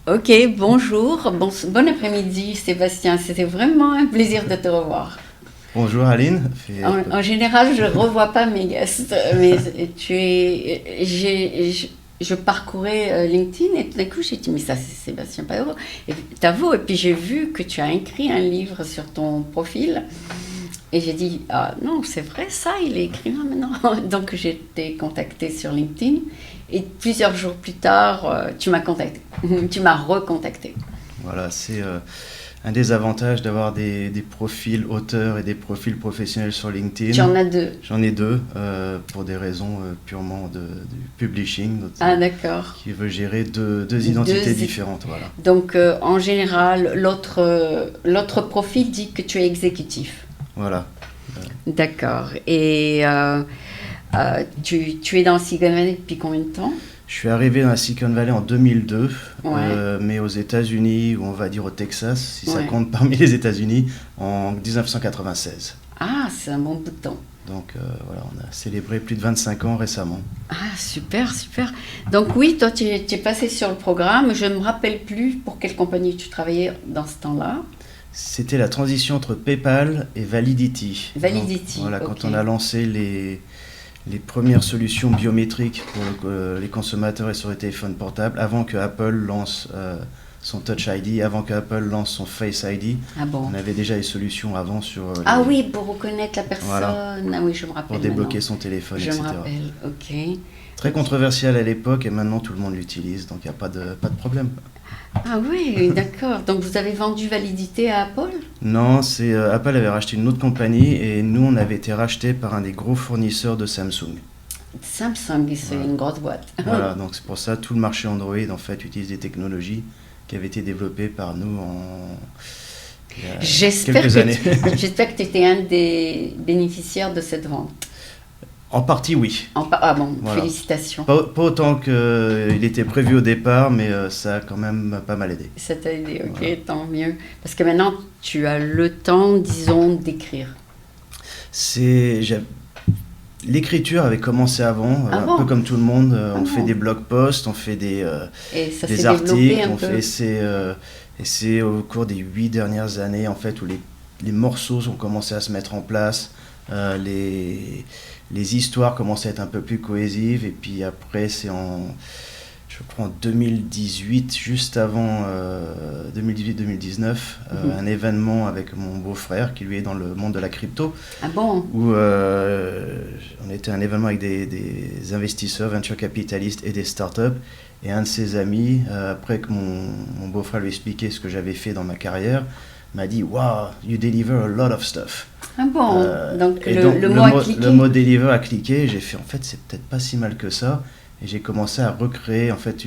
Ok, bonjour, bon après-midi Sébastien, c'était vraiment un plaisir de te revoir. Bonjour Aline. En général, je ne revois pas mes guests, mais je parcourais LinkedIn et tout d'un coup j'ai dit mais ça c'est Sébastien Paero, et Tavo, et puis j'ai vu que tu as écrit un livre sur ton profil et j'ai dit ah non c'est vrai ça, il est écrivain maintenant. Donc j'ai été contactée sur LinkedIn et plusieurs jours plus tard tu m'as contacté, tu m'as recontacté. Voilà, c'est un des avantages d'avoir des profils auteurs et des profils professionnels sur LinkedIn. Tu en as deux. J'en ai deux pour des raisons purement du publishing. Ah d'accord. Qui veut gérer deux identités différentes. Voilà. Donc en général, l'autre profil dit que tu es exécutif. Voilà. D'accord. Et tu es dans Silicon Valley depuis combien de temps? Je suis arrivé dans la Silicon Valley en 2002, Ouais. mais aux États-Unis, ou on va dire au Texas, si ça Ouais. compte parmi les États-Unis, en 1996. Ah, c'est un bon bout de temps. Donc voilà, on a célébré plus de 25 ans récemment. Ah, super, super. Donc oui, toi, tu es passé sur le programme. Je ne me rappelle plus pour quelle compagnie tu travaillais dans ce temps-là. C'était la transition entre PayPal et Validity. Validity, Donc, voilà, ok. quand on a lancé les premières solutions biométriques pour les consommateurs et sur les téléphones portables, avant que Apple lance son Touch ID, avant que Apple lance son Face ID. Ah bon. On avait déjà les solutions avant sur Ah oui, pour reconnaître la personne. Voilà. Ah oui, je me rappelle pour débloquer maintenant. son téléphone, Je etc. me rappelle, ok. Très controversial à l'époque et maintenant tout le monde l'utilise, donc il n'y a pas de problème. Ah oui, d'accord. Donc vous avez vendu Validité à Apple? Non, c'est Apple avait racheté une autre compagnie et nous on avait été racheté par un des gros fournisseurs de Samsung. Samsung, c'est Voilà. une grosse boîte. Voilà, donc c'est pour ça tout le marché Android en fait utilise des technologies qui avaient été développées par nous il y a quelques années. J'espère que tu étais un des bénéficiaires de cette vente. En partie oui. Ah bon, Voilà. félicitations. Pas autant qu'il était prévu au départ, mais ça a quand même pas mal aidé. Ça t'a aidé, ok, Voilà. tant mieux. Parce que maintenant, tu as le temps, disons, d'écrire. L'écriture avait commencé avant, Ah un bon? peu comme tout le monde. Ah On fait bon. des blog posts, on fait des Et ça s'est articles, développé un peu. et c'est au cours des 8 dernières années en fait où les morceaux ont commencé à se mettre en place, les histoires commençaient à être un peu plus cohésives, et puis après je crois en 2018, juste avant 2018-2019, un événement avec mon beau-frère qui lui est dans le monde de la crypto, Ah bon? où on était à un événement avec des investisseurs, venture capitalistes et des startups. Et un de ses amis, après que mon beau-frère lui expliquait ce que j'avais fait dans ma carrière, m'a dit Wow, you deliver a lot of stuff. Ah bon? Donc Et le mot a cliqué. le mot deliver a cliqué. Et j'ai fait en fait, c'est peut-être pas si mal que ça. Et j'ai commencé à recréer en fait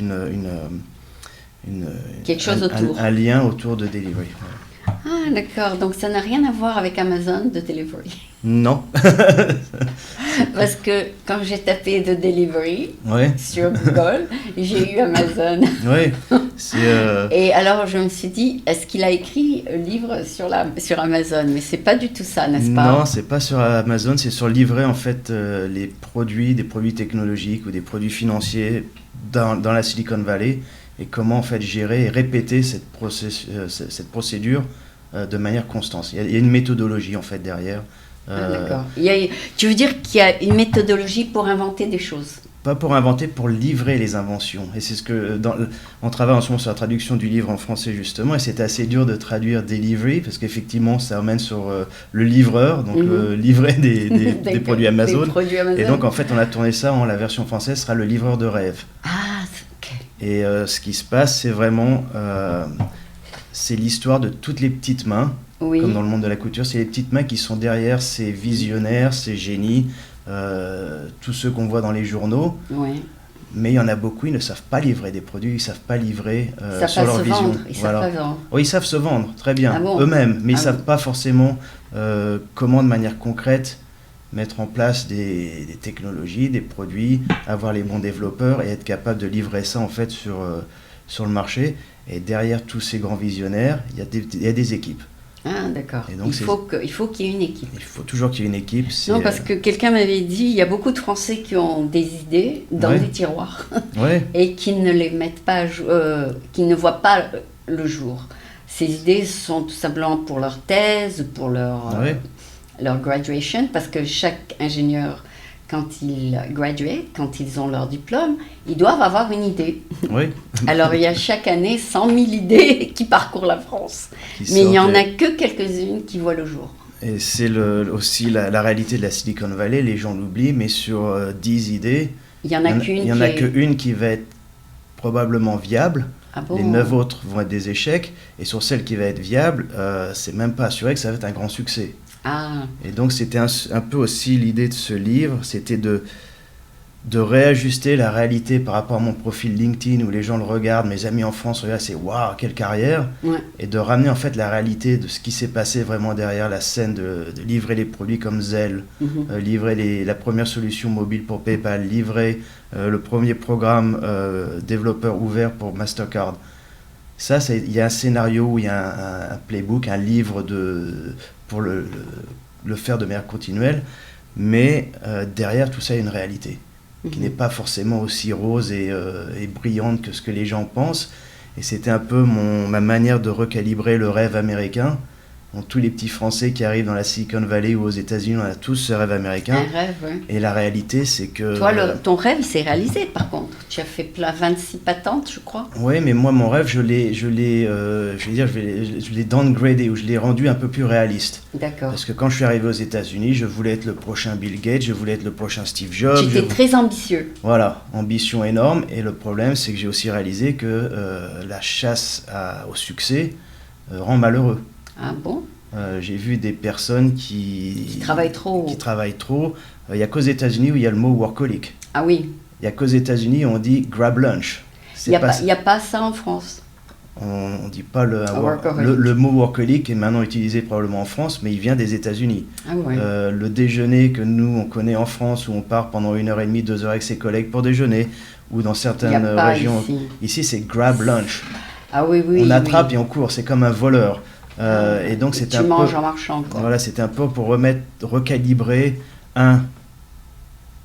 Quelque chose autour. un lien autour de delivery. Voilà. Ah d'accord, donc ça n'a rien à voir avec Amazon de delivery. Non. Parce que quand j'ai tapé de delivery Ouais. sur Google, j'ai eu Amazon. Ouais. C'est Et alors je me suis dit, est-ce qu'il a écrit un livre sur Amazon? Mais c'est pas du tout ça, n'est-ce pas? Non, c'est pas sur Amazon, c'est sur livrer en fait des produits technologiques ou des produits financiers dans la Silicon Valley, et comment en fait gérer et répéter cette procédure de manière constante. Il y a une méthodologie en fait derrière. Ah, d'accord. Tu veux dire qu'il y a une méthodologie pour inventer des choses? Pas pour inventer, pour livrer les inventions. Et c'est ce que on travaille en ce moment sur la traduction du livre en français justement, et c'était assez dur de traduire delivery parce qu'effectivement ça amène sur le livreur, donc livrer des produits Amazon. Des produits Amazon. Et donc en fait on a tourné ça la version française sera le livreur de rêve. Ah, ok. Et ce qui se passe, c'est vraiment c'est l'histoire de toutes les petites mains, Oui. comme dans le monde de la couture, c'est les petites mains qui sont derrière ces visionnaires, ces génies, tous ceux qu'on voit dans les journaux. Oui. Mais il y en a beaucoup, ils ne savent pas livrer des produits, ils ne savent pas livrer Ils savent sur pas leur se vision. vendre. Ils savent pas vendre. Oui, ils savent se vendre, très bien, Ah bon? eux-mêmes, mais ils ne Ah savent bon. pas forcément comment, de manière concrète, mettre en place des technologies, des produits, avoir les bons développeurs et être capable de livrer ça en fait sur le marché. Et derrière tous ces grands visionnaires, il y a des équipes. Ah, d'accord. Et donc, Il faut qu'il y ait une équipe. il faut toujours qu'il y ait une équipe. Non, parce que quelqu'un m'avait dit, il y a beaucoup de Français qui ont des idées dans Ouais. des tiroirs Ouais, et qui ne les mettent pas, qui ne voient pas le jour. Ces idées sont tout simplement pour leur thèse, pour ouais, leur graduation, parce que chaque ingénieur, quand ils graduent, quand ils ont leur diplôme, ils doivent avoir une idée. ouais. Alors il y a chaque année 100 000 idées qui parcourent la France, Qui mais il n'y en sortent a que quelques-unes qui voient le jour. Et c'est aussi la réalité de la Silicon Valley, les gens l'oublient, mais sur 10 idées, Il y en a qu'une il y en qui a est... qu'une qui va être probablement viable. Ah bon? Les 9 autres vont être des échecs. Et sur celle qui va être viable, c'est même pas assuré que ça va être un grand succès. Ah, Et donc c'était un peu aussi l'idée de ce livre, c'était de réajuster la réalité par rapport à mon profil LinkedIn où les gens le regardent, mes amis en France regardent, c'est waouh, quelle carrière, ouais. et de ramener en fait la réalité de ce qui s'est passé vraiment derrière la scène, de livrer les produits comme Zelle, Mhm. livrer la première solution mobile pour PayPal, livrer le premier programme développeur ouvert pour Mastercard. Ça, il y a un scénario, où il y a un playbook, un livre pour le faire de manière continuelle, mais derrière tout ça, il y a une réalité qui Mhm. n'est pas forcément aussi rose et brillante que ce que les gens pensent. Et c'était un peu ma manière de recalibrer le rêve américain. Donc, tous les petits Français qui arrivent dans la Silicon Valley ou aux États-Unis, on a tous ce rêve américain. Un rêve, oui. Et la réalité, c'est que... Toi, ton rêve, il s'est réalisé, par contre. Tu as fait 26 patentes, je crois. Oui, mais moi, mon rêve, je l'ai downgradé, ou je l'ai rendu un peu plus réaliste. D'accord. Parce que quand je suis arrivé aux États-Unis, je voulais être le prochain Bill Gates, je voulais être le prochain Steve Jobs. Tu étais très ambitieux. Voilà, ambition énorme. Et le problème, c'est que j'ai aussi réalisé que la chasse au succès rend malheureux. Ah bon? J'ai vu des personnes qui travaillent trop. Qui travaillent trop. Il n'y a qu'aux États-Unis où il y a le mot workaholic. Ah oui. Il n'y a qu'aux États-Unis où on dit grab lunch. Il n'y a pas ça en France. On ne dit pas Workaholic. le mot workaholic est maintenant utilisé probablement en France, mais il vient des États-Unis. Ah ouais. Le déjeuner que nous, on connaît en France, où on part pendant 1h30, 2 heures avec ses collègues pour déjeuner, ou dans Il n'y certaines a pas régions. ici. Ici, c'est grab lunch. Ah oui, oui. On attrape oui. et on court, c'est comme un voleur. Et donc, Et c'était tu un manges peu... en marchant, quoi. Voilà, c'était un peu pour recalibrer,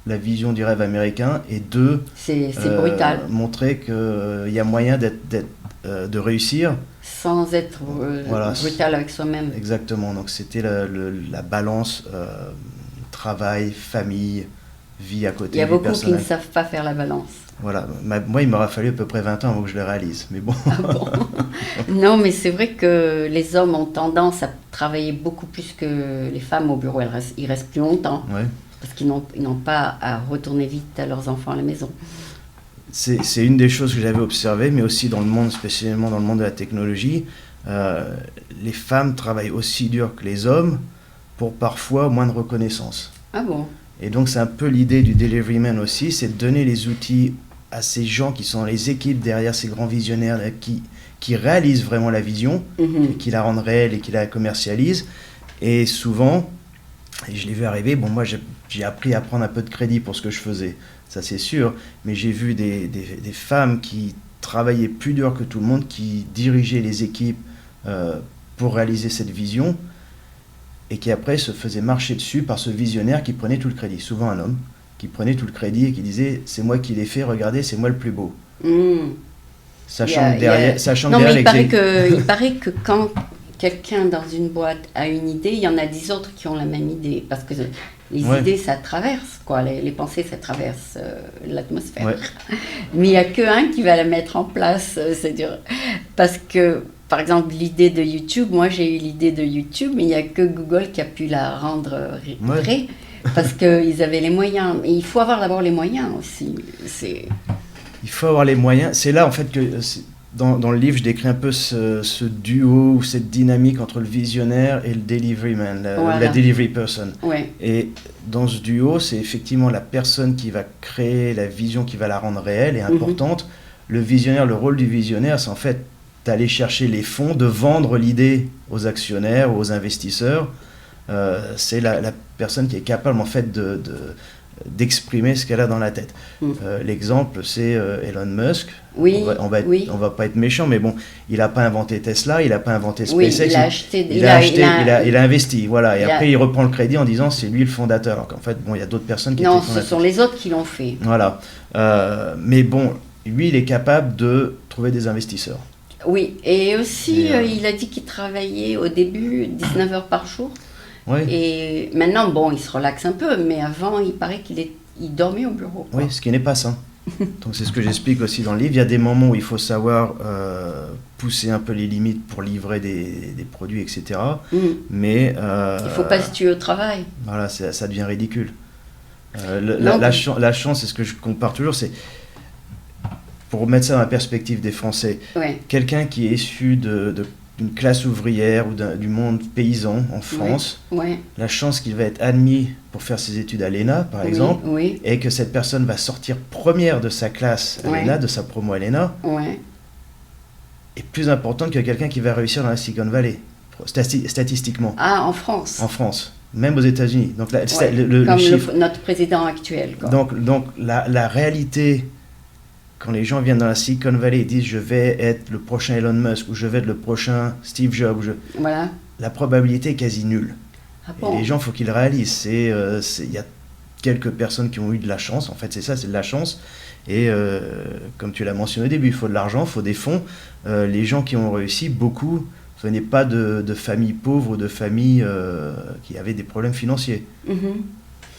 la vision du rêve américain, et deux, C'est brutal. montrer qu'il y a moyen de réussir. Sans être Voilà. brutal avec soi-même. Exactement, donc c'était la balance travail, famille, vie à côté, Il y a vie beaucoup qui personnelle. ne savent pas faire la balance. Voilà, moi il m'aura fallu à peu près 20 ans avant que je le réalise, mais bon. Ah bon? Non, mais c'est vrai que les hommes ont tendance à travailler beaucoup plus que les femmes au bureau. Ils restent plus longtemps Ouais. parce qu'ils n'ont pas à retourner vite à leurs enfants à la maison. C'est une des choses que j'avais observées, mais aussi dans le monde, spécialement dans le monde de la technologie, les femmes travaillent aussi dur que les hommes pour parfois moins de reconnaissance. Ah bon? Et donc c'est un peu l'idée du deliveryman aussi, c'est de donner les outils à ces gens qui sont les équipes derrière ces grands visionnaires là, qui réalisent vraiment la vision, Mhm. et qui la rendent réelle et qui la commercialisent. Et souvent, et je l'ai vu arriver, bon moi j'ai appris à prendre un peu de crédit pour ce que je faisais, ça c'est sûr, mais j'ai vu des femmes qui travaillaient plus dur que tout le monde, qui dirigeaient les équipes pour réaliser cette vision, et qui après se faisaient marcher dessus par ce visionnaire qui prenait tout le crédit, souvent un homme, qui prenait tout le crédit et qui disait « c'est moi qui l'ai fait, regardez, c'est moi le plus beau Mhm. ». Sachant que derrière, Non, mais il l'exé- paraît que quand quelqu'un dans une boîte a une idée, il y en a 10 autres qui ont la même idée. Parce que les Ouais. idées, ça traverse, quoi. Les pensées, ça traverse l'atmosphère. Ouais. Mais il n'y a qu'un qui va la mettre en place, c'est dur. Parce que, par exemple, l'idée de YouTube, moi j'ai eu l'idée de YouTube, mais il n'y a que Google qui a pu la rendre Ouais. vraie. Parce qu'ils avaient les moyens. Mais il faut avoir d'abord les moyens aussi. Il faut avoir les moyens. C'est là, en fait, que dans le livre, je décris un peu ce duo ou cette dynamique entre le visionnaire et le deliveryman, Voilà. la delivery person. Ouais. Et dans ce duo, c'est effectivement la personne qui va créer la vision, qui va la rendre réelle et importante. Le visionnaire, le rôle du visionnaire, c'est en fait d'aller chercher les fonds, de vendre l'idée aux actionnaires ou aux investisseurs. C'est la personne qui est capable, en fait, d'exprimer ce qu'elle a dans la tête. L'exemple, c'est Elon Musk. Oui, on va pas être méchant, mais bon, il n'a pas inventé Tesla, il n'a pas inventé SpaceX. Il a investi, voilà. Et après, il reprend le crédit en disant c'est lui le fondateur. Alors qu'en fait, bon, il y a d'autres personnes qui étaient fondateurs. Non, ce sont les autres qui l'ont fait. Voilà. Mais bon, lui, il est capable de trouver des investisseurs. Oui, et aussi, il a dit qu'il travaillait au début 19 heures par jour. Oui. Et maintenant, bon, il se relaxe un peu, mais avant, il paraît qu'il dormait au bureau. Oui, ce qui n'est pas sain. Donc c'est ce que j'explique aussi dans le livre. Il y a des moments où il faut savoir pousser un peu les limites pour livrer des produits, etc. Mais il ne faut pas se tuer au travail. Voilà, ça devient ridicule. La chance, c'est ce que je compare toujours, c'est, pour mettre ça dans la perspective des Français, quelqu'un qui est issu d'une classe ouvrière ou du monde paysan en France, la chance qu'il va être admis pour faire ses études à l'ENA, par exemple, et que cette personne va sortir première de sa classe à l'ENA, de sa promo à l'ENA, est plus importante que quelqu'un qui va réussir dans la Silicon Valley, statistiquement. Ah, en France. En France, même aux États-Unis. Donc, comme chiffre, notre président actuel. Quoi. Donc la réalité... Quand les gens viennent dans la Silicon Valley et disent je vais être le prochain Elon Musk ou je vais être le prochain Steve Jobs, la probabilité est quasi nulle. Ah bon? Et les gens, il faut qu'ils réalisent. Il y a quelques personnes qui ont eu de la chance. En fait, c'est ça, c'est de la chance. Et comme tu l'as mentionné au début, il faut de l'argent, il faut des fonds. Les gens qui ont réussi, beaucoup, ce n'est pas de familles pauvres ou de familles qui avaient des problèmes financiers.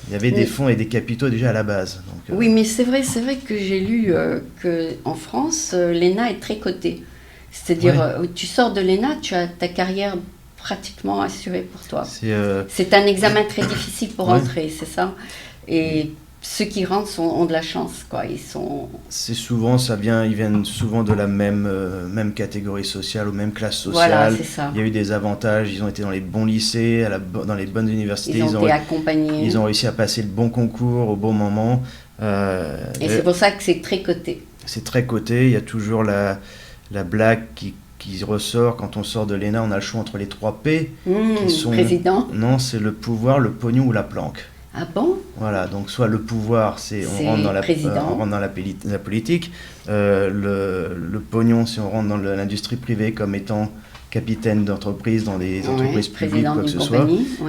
Il y avait des fonds et des capitaux déjà à la base. Donc, oui, mais c'est vrai que j'ai lu qu'en France, l'ENA est très cotée. C'est-à-dire, tu sors de l'ENA, tu as ta carrière pratiquement assurée pour toi. C'est un examen très difficile pour entrer, c'est ça. Et ceux qui rentrent ont de la chance, quoi. C'est souvent, ils viennent souvent de la même catégorie sociale ou même classe sociale. Voilà, c'est ça. Il y a eu des avantages, ils ont été dans les bons lycées, dans les bonnes universités. Ils ont été accompagnés. Ils ont réussi à passer le bon concours au bon moment. Et c'est pour ça que c'est très coté. C'est très coté, il y a toujours la blague qui ressort quand on sort de l'ENA, on a le choix entre les 3 P. Président. Non, c'est le pouvoir, le pognon ou la planque. Ah bon? Voilà, donc soit le pouvoir, on rentre dans la politique, le pognon, si on rentre dans l'industrie privée comme étant capitaine d'entreprise dans des entreprises publiques, quoi que ce soit,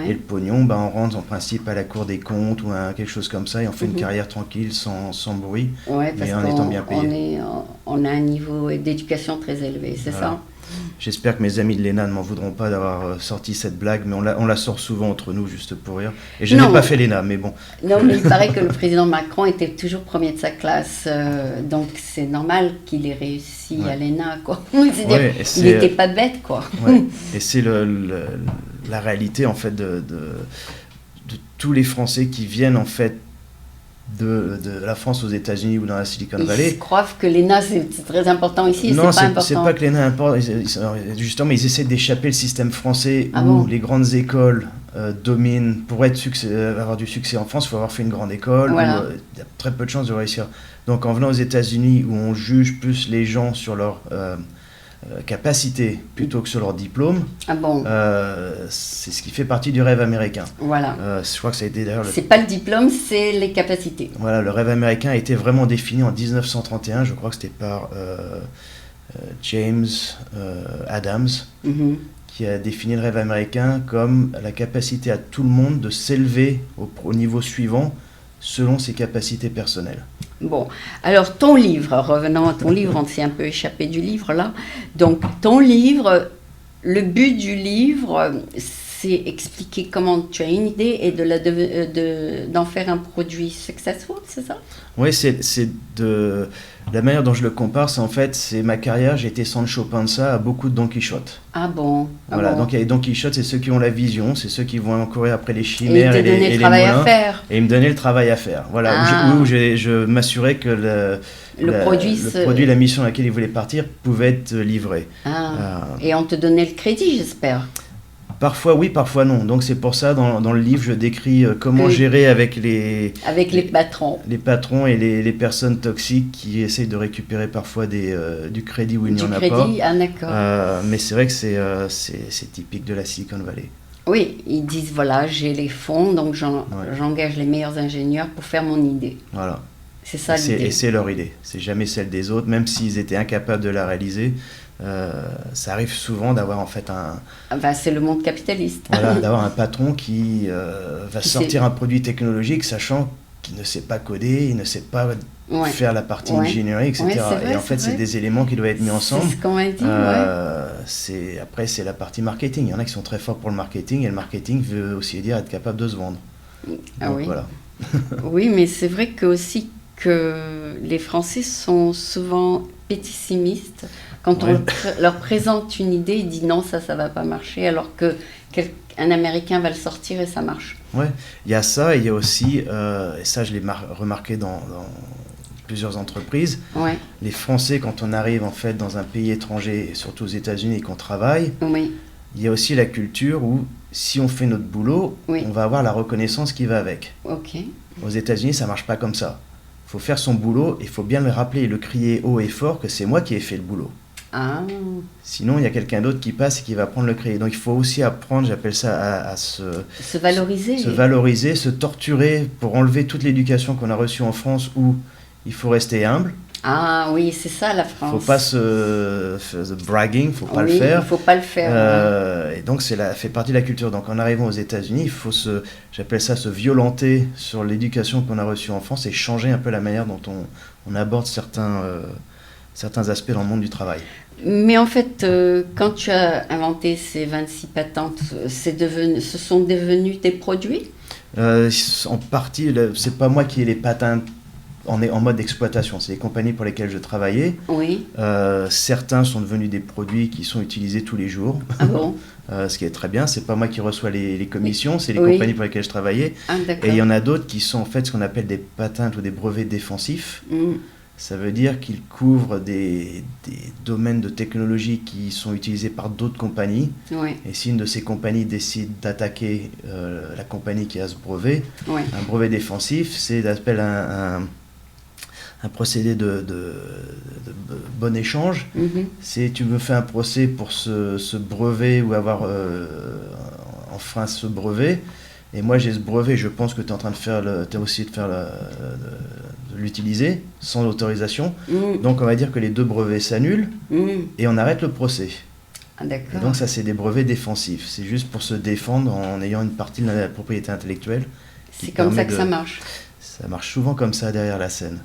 et le pognon, on rentre en principe à la Cour des comptes ou à quelque chose comme ça, et on fait une carrière tranquille, sans bruit, mais en étant bien payé. On a un niveau d'éducation très élevé, c'est ça? J'espère que mes amis de l'ENA ne m'en voudront pas d'avoir sorti cette blague, mais on la sort souvent entre nous, juste pour rire. Et je n'ai pas fait l'ENA, mais bon. Non, mais il paraît que le président Macron était toujours premier de sa classe, donc c'est normal qu'il ait réussi à l'ENA, quoi. C'est-à-dire, il n'était pas bête, quoi. Et c'est la réalité, en fait, de tous les Français qui viennent, en fait, de la France aux États-Unis ou dans la Silicon Valley. Ils croient que l'ENA c'est très important ici. Non, c'est pas important. C'est pas que l'ENA est important. Justement, ils essaient d'échapper le système français où les grandes écoles dominent. Pour avoir du succès en France, il faut avoir fait une grande école. Il y a très peu de chances de réussir. Donc, en venant aux États-Unis, où on juge plus les gens sur leur capacité plutôt que sur leur diplôme, c'est ce qui fait partie du rêve américain. Voilà. Je crois que ça a été d'ailleurs... C'est pas le diplôme, c'est les capacités. Voilà, le rêve américain a été vraiment défini en 1931, je crois que c'était par James Adams, qui a défini le rêve américain comme la capacité à tout le monde de s'élever au niveau suivant selon ses capacités personnelles. Bon, alors ton livre, revenons à ton livre, on s'est un peu échappé du livre là. Donc ton livre, le but du livre, c'est expliquer comment tu as une idée et d'en faire un produit successful, c'est ça? Oui, c'est de la manière dont je le compare, c'est ma carrière, j'ai été Sancho Panza à beaucoup de Don Quichotte. Ah bon? Voilà, donc il y a les Don Quichotte, c'est ceux qui ont la vision, c'est ceux qui vont courir après les chimères et les moulins. Et ils te donnaient le travail à faire. Et ils me donnaient le travail à faire. Voilà, où je m'assurais que le produit, la mission à laquelle ils voulaient partir, pouvait être livré. Et on te donnait le crédit, j'espère. Parfois oui, parfois non. Donc c'est pour ça, dans le livre, je décris comment gérer avec les patrons. Les patrons et les personnes toxiques qui essayent de récupérer parfois du crédit où il n'y en a pas. Ah d'accord. Mais c'est vrai que c'est typique de la Silicon Valley. Oui, ils disent, voilà, j'ai les fonds, donc j'engage les meilleurs ingénieurs pour faire mon idée. Voilà. C'est ça l'idée. Et c'est leur idée. C'est jamais celle des autres, même s'ils étaient incapables de la réaliser. Ça arrive souvent d'avoir en fait c'est le monde capitaliste. Voilà, d'avoir un patron qui va sortir un produit technologique, sachant qu'il ne sait pas coder, il ne sait pas faire la partie ingénierie, etc. Vrai, et en fait, c'est des éléments qui doivent être mis ensemble. C'est ce qu'on m'a dit. Après, c'est la partie marketing. Il y en a qui sont très forts pour le marketing, et le marketing veut aussi dire être capable de se vendre. Donc, voilà. Oui, mais c'est vrai que aussi que les Français sont souvent pessimistes. Quand on leur présente une idée, ils disent non, ça va pas marcher, alors qu'un Américain va le sortir et ça marche. Ouais, il y a ça, et il y a aussi, et ça je l'ai remarqué dans plusieurs entreprises, les Français, quand on arrive en fait dans un pays étranger, surtout aux États-Unis, et qu'on travaille, il y a aussi la culture où si on fait notre boulot, on va avoir la reconnaissance qui va avec. Aux États-Unis, ça marche pas comme ça. Il faut faire son boulot, et il faut bien le rappeler et le crier haut et fort que c'est moi qui ai fait le boulot. Sinon, il y a quelqu'un d'autre qui passe et qui va prendre le crédit. Donc, il faut aussi apprendre, j'appelle ça, à se valoriser. Se valoriser, se torturer pour enlever toute l'éducation qu'on a reçue en France où il faut rester humble. Ah oui, c'est ça la France. Il ne faut pas se bragging, il ne faut pas le faire. Il ne faut pas le faire. Et donc, fait partie de la culture. Donc, en arrivant aux États-Unis, il faut j'appelle ça se violenter sur l'éducation qu'on a reçue en France et changer un peu la manière dont on aborde certains aspects dans le monde du travail. Mais en fait, quand tu as inventé ces 26 patentes, ce sont devenus tes produits ? En partie, c'est pas moi qui ai les patentes en mode d'exploitation, c'est les compagnies pour lesquelles je travaillais. Certains sont devenus des produits qui sont utilisés tous les jours. Ah bon ? Ce qui est très bien, c'est pas moi qui reçois les commissions, c'est les compagnies pour lesquelles je travaillais. Et il y en a d'autres qui sont en fait ce qu'on appelle des patentes ou des brevets défensifs. Ça veut dire qu'ils couvrent des domaines de technologie qui sont utilisés par d'autres compagnies. Et si une de ces compagnies décide d'attaquer la compagnie qui a ce brevet, un brevet défensif, c'est d'appel un procédé de bon échange. Si tu me fais un procès pour ce brevet ou avoir enfreint ce brevet, et moi j'ai ce brevet, je pense que tu es en train de l'utiliser sans autorisation. Donc on va dire que les deux brevets s'annulent et on arrête le procès. Et donc ça c'est des brevets défensifs. C'est juste pour se défendre en ayant une partie de la propriété intellectuelle. C'est comme ça que ça marche. Ça marche souvent comme ça derrière la scène.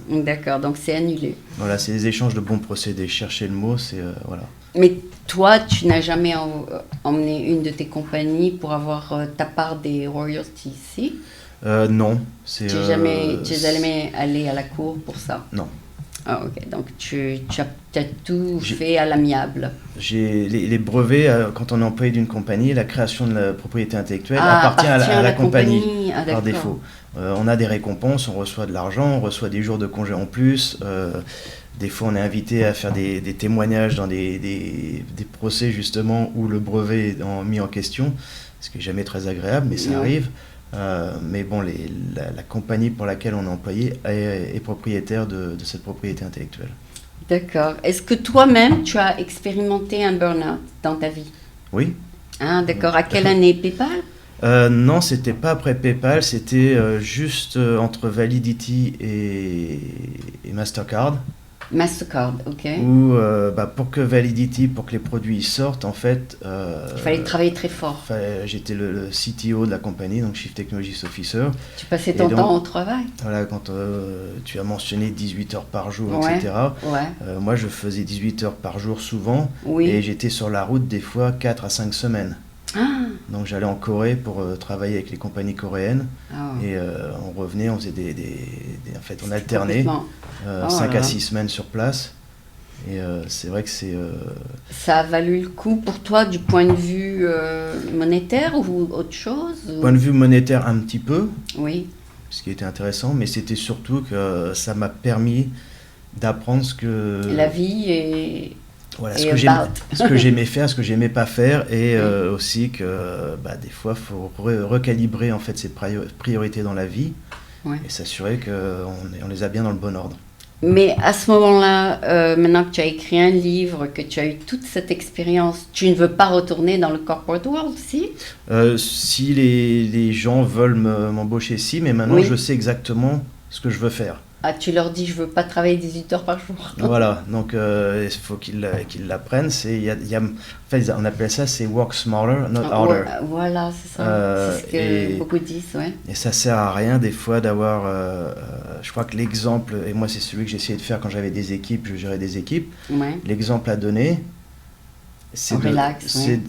D'accord, donc c'est annulé. Voilà, c'est des échanges de bons procédés. Chercher le mot, c'est voilà. Mais toi, tu n'as jamais emmené une de tes compagnies pour avoir ta part des royalties ici ? Non. Tu n'es jamais allé à la cour pour ça ? Non. Ah ok, donc tu as tout fait à l'amiable. Les brevets, quand on est employé d'une compagnie, la création de la propriété intellectuelle appartient à la compagnie par défaut. On a des récompenses, on reçoit de l'argent, on reçoit des jours de congé en plus. Des fois, on est invité à faire des témoignages dans des procès justement où le brevet est mis en question, ce qui n'est jamais très agréable, mais ça arrive. Mais bon, la compagnie pour laquelle on est employé est propriétaire de cette propriété intellectuelle. D'accord. Est-ce que toi-même, tu as expérimenté un burn-out dans ta vie ? Oui. D'accord. À quelle année ? PayPal ? Non, c'était pas après PayPal, c'était juste entre Validity et Mastercard. Mastercard, ok. Où pour que Validity, pour que les produits sortent, en fait... il fallait travailler très fort. J'étais le CTO de la compagnie, donc Chief Technology Officer. Tu passais ton temps au travail. Voilà, quand tu as mentionné 18 heures par jour, etc. Moi, je faisais 18 heures par jour souvent, et j'étais sur la route des fois 4 à 5 semaines. Donc j'allais en Corée pour travailler avec les compagnies coréennes, et on revenait, on faisait en fait on alternait 5 à 6 semaines sur place, et c'est vrai que c'est... Ça a valu le coup pour toi du point de vue monétaire ou autre chose Point de vue monétaire un petit peu, ce qui était intéressant, mais c'était surtout que ça m'a permis d'apprendre ce que... La vie est... Voilà, ce que j'aimais faire, ce que j'aimais pas faire, et aussi que des fois, il faut recalibrer en fait ses priorités dans la vie, et s'assurer qu'on les a bien dans le bon ordre. Mais à ce moment-là, maintenant que tu as écrit un livre, que tu as eu toute cette expérience, tu ne veux pas retourner dans le corporate world, si? Si les gens veulent m'embaucher, si, mais maintenant Oui. je sais exactement ce que je veux faire. Ah, tu leur dis, je veux pas travailler 18 heures par jour. Voilà, donc il faut qu'ils l'apprennent. En fait, on appelle ça, c'est work smarter, not harder. Voilà, c'est ça. C'est ce que Et beaucoup disent, ouais. ça sert à rien des fois d'avoir. Je crois que l'exemple, et moi c'est celui que j'ai essayé de faire quand j'avais des équipes, je gérais des équipes. Ouais. L'exemple à donner, c'est En relax, ouais.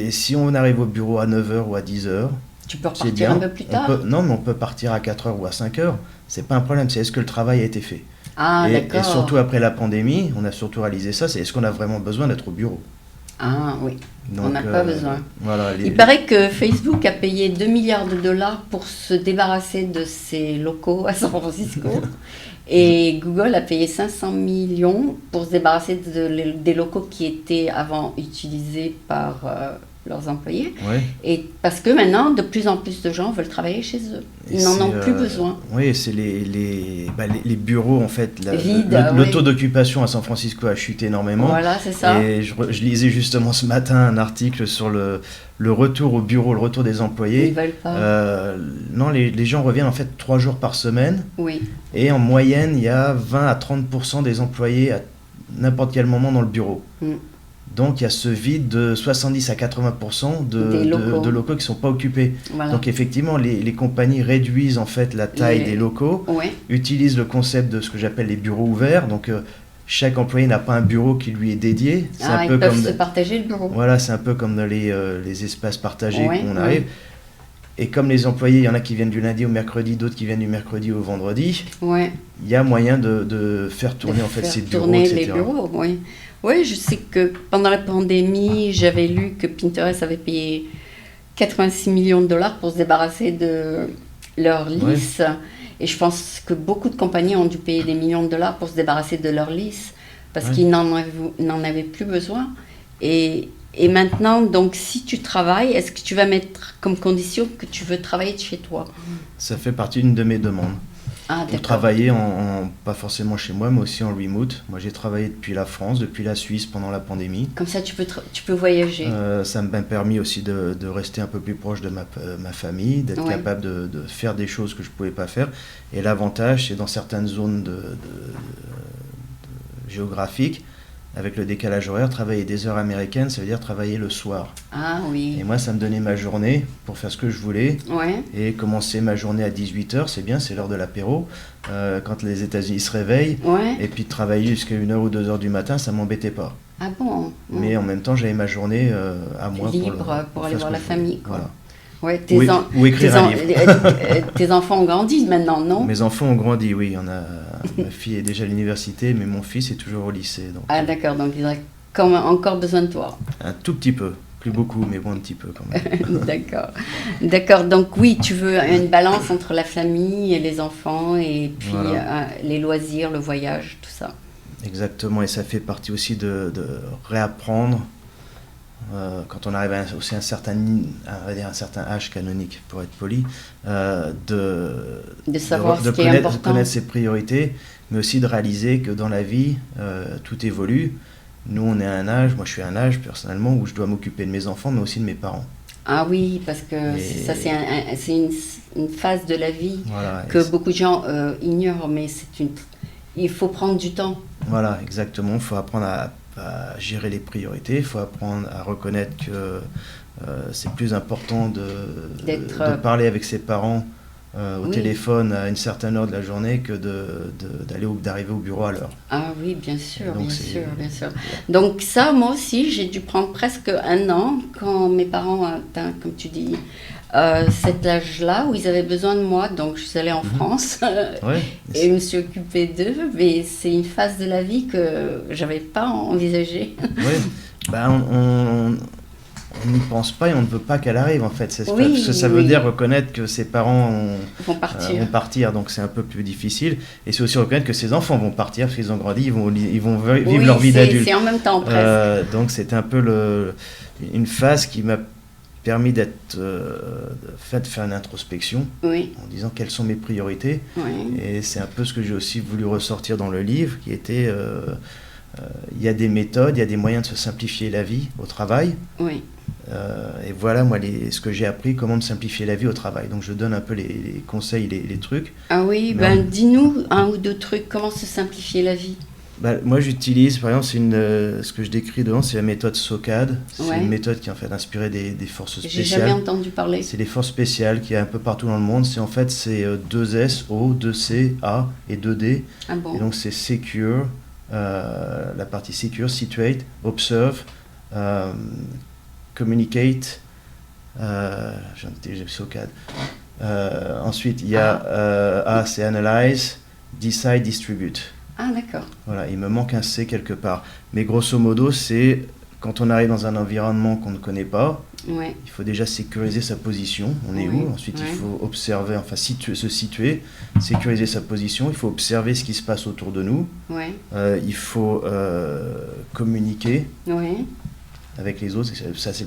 si on arrive au bureau à 9h ou à 10h, Tu peux c'est repartir bien. un peu plus tard. Non, mais on peut partir à 4h ou à 5h. C'est pas un problème, c'est est-ce que le travail a été fait. Ah, Et d'accord. surtout après la pandémie, on a surtout réalisé ça, c'est est-ce qu'on a vraiment besoin d'être au bureau. Ah, oui. Donc, On n'a pas besoin. Voilà, Il paraît que Facebook a payé 2 milliards de dollars pour se débarrasser de ses locaux à San Francisco. Et Google a payé 500 millions pour se débarrasser des locaux qui étaient avant utilisés par leurs employés. Ouais. Et parce que maintenant, de plus en plus de gens veulent travailler chez eux. Ils n'en ont plus besoin. Oui, c'est les bureaux, en fait. Vides, Le oui. taux d'occupation à San Francisco a chuté énormément. Voilà, c'est ça. Et je lisais justement ce matin un article sur le retour au bureau, le retour des employés. Ils veulent pas. Non, les gens reviennent en fait 3 jours par semaine. Oui. Et en moyenne, il y a 20 à 30% des employés à n'importe quel moment dans le bureau. Mm. Donc il y a ce vide de 70 à 80% Des locaux. de locaux qui ne sont pas occupés. Voilà. Donc effectivement, les compagnies réduisent en fait la taille Les- des locaux, Ouais. utilisent le concept de ce que j'appelle les bureaux ouverts. Donc chaque employé n'a pas un bureau qui lui est dédié. C'est Ah, un ils peu peuvent comme se partager le bureau. voilà, c'est un peu comme dans les espaces partagés Ouais, qu'on ouais. arrive. Et comme les employés, il y en a qui viennent du lundi au mercredi, d'autres qui viennent du mercredi au vendredi, Ouais. il y a moyen de faire tourner en fait Faire ces bureaux, tourner etc. les bureaux, oui. Oui, je sais que pendant la pandémie, j'avais lu que Pinterest avait payé 86 millions de dollars pour se débarrasser de leur lice. Et je pense que beaucoup de compagnies ont dû payer des millions de dollars pour se débarrasser de leur lice parce Ouais. qu'ils n'en avaient plus besoin. Et maintenant, donc, si tu travailles, est-ce que tu vas mettre comme condition que tu veux travailler de chez toi? Ça fait partie d'une de mes demandes. Ah, Pour d'accord. travailler pas forcément chez moi, mais aussi en remote. Moi, j'ai travaillé depuis la France, depuis la Suisse pendant la pandémie. Comme ça, tu peux voyager. Ça m'a permis aussi de rester un peu plus proche de ma famille, d'être Ouais. capable de faire des choses que je ne pouvais pas faire. Et l'avantage, c'est dans certaines zones géographiques, avec le décalage horaire, travailler des heures américaines, ça veut dire travailler le soir. Ah oui. Et moi, ça me donnait ma journée pour faire ce que je voulais. Ouais. Et commencer ma journée à 18h, c'est bien, c'est l'heure de l'apéro, quand les États-Unis se réveillent. Ouais. Et puis de travailler jusqu'à 1h ou 2h du matin, ça m'embêtait pas. Ah bon? Mais en même temps, j'avais ma journée à moi Libre pour aller faire ce voir que la je voulais. famille, quoi. Voilà. Ouais, Ou écrire un livre. tes enfants ont grandi maintenant, non? Mes enfants ont grandi, oui. Ma fille est déjà à l'université, mais mon fils est toujours au lycée. Donc, Ah d'accord, donc ils ont quand même encore besoin de toi. un tout petit peu. Plus beaucoup, mais bon, un petit peu quand même. D'accord. D'accord, donc oui, tu veux une balance entre la famille et les enfants, et puis Voilà. les loisirs, le voyage, tout ça. Exactement, et ça fait partie aussi de réapprendre, quand on arrive aussi à un certain âge canonique, pour être poli, De savoir ce qui est de important. connaître ses priorités, mais aussi de réaliser que dans la vie, tout évolue. Nous, on est à un âge, moi je suis à un âge personnellement où je dois m'occuper de mes enfants, mais aussi de mes parents. Ah oui, parce que Et- ça c'est une phase de la vie Voilà, que beaucoup de gens ignorent, mais il faut prendre du temps. voilà, exactement. Il faut apprendre à gérer les priorités, il faut apprendre à reconnaître que c'est plus important de parler avec ses parents au Oui. téléphone à une certaine heure de la journée que d'arriver au bureau à l'heure. Ah oui, bien sûr, Donc, bien c'est- sûr, bien sûr. Donc ça, moi aussi, j'ai dû prendre presque 1 an quand mes parents ont atteint, comme tu dis, cet âge-là où ils avaient besoin de moi. Donc je suis allée en France Ouais, et je me suis occupée d'eux. Mais c'est une phase de la vie que j'avais pas envisagée. ouais. Ben, on n'y pense pas et on ne veut pas qu'elle arrive en fait. Oui, parce que ça veut oui. dire reconnaître que ses parents Ils vont partir. vont partir, donc c'est un peu plus difficile. Et c'est aussi reconnaître que ses enfants vont partir parce qu'ils ont grandi, ils vont vivre leur vie d'adulte. C'est en même temps presque. Donc c'était un peu une phase qui m'a permis de faire une introspection Oui, en disant quelles sont mes priorités. oui, Et c'est un peu ce que j'ai aussi voulu ressortir dans le livre, qui était il y a des méthodes, il y a des moyens de se simplifier la vie au travail. oui. Et voilà, moi, ce que j'ai appris, comment me simplifier la vie au travail. Donc, je donne un peu les conseils, les trucs. Ah oui, Mais dis-nous un ou deux trucs, comment se simplifier la vie. moi, j'utilise, par exemple, ce que je décris dedans, c'est la méthode SOCAD. C'est Ouais. une méthode qui est en fait inspirée des forces J'ai jamais spéciales. entendu parler. C'est les forces spéciales qui est un peu partout dans le monde. C'est 2 S, O, 2 C, A et 2 D. Ah bon? Et donc, c'est secure, la partie secure, situate, observe, communicate, j'ai SOCAD. Ensuite, il y a A, c'est analyze, decide, distribute. Ah d'accord. Voilà, il me manque un C quelque part. Mais grosso modo, c'est quand on arrive dans un environnement qu'on ne connaît pas, Ouais, il faut déjà sécuriser sa position. On est Oui, où? Ensuite, ouais. il faut observer, enfin se situer, sécuriser sa position. Il faut observer ce qui se passe autour de nous. ouais, Il faut communiquer ouais, avec les autres. Ça, c'est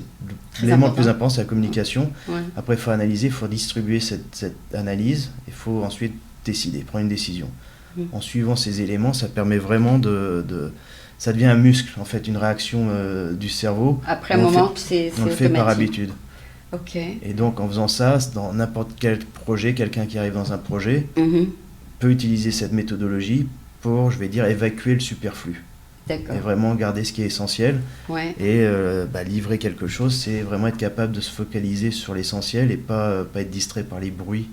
Très l'élément le important. plus important, c'est la communication. ouais. Après, il faut analyser, il faut distribuer cette analyse. Il faut ensuite décider, prendre une décision. En suivant ces éléments, ça permet vraiment ça devient un muscle, en fait, une réaction du cerveau. Après un On le moment, fait- c'est On le fait par automatique. habitude. Ok. Et donc, en faisant ça, dans n'importe quel projet, quelqu'un qui arrive dans un projet Mhm. peut utiliser cette méthodologie pour, je vais dire, évacuer le superflu. D'accord. Et vraiment garder ce qui est essentiel. Ouais. Et livrer quelque chose, c'est vraiment être capable de se focaliser sur l'essentiel et pas être distrait par les bruits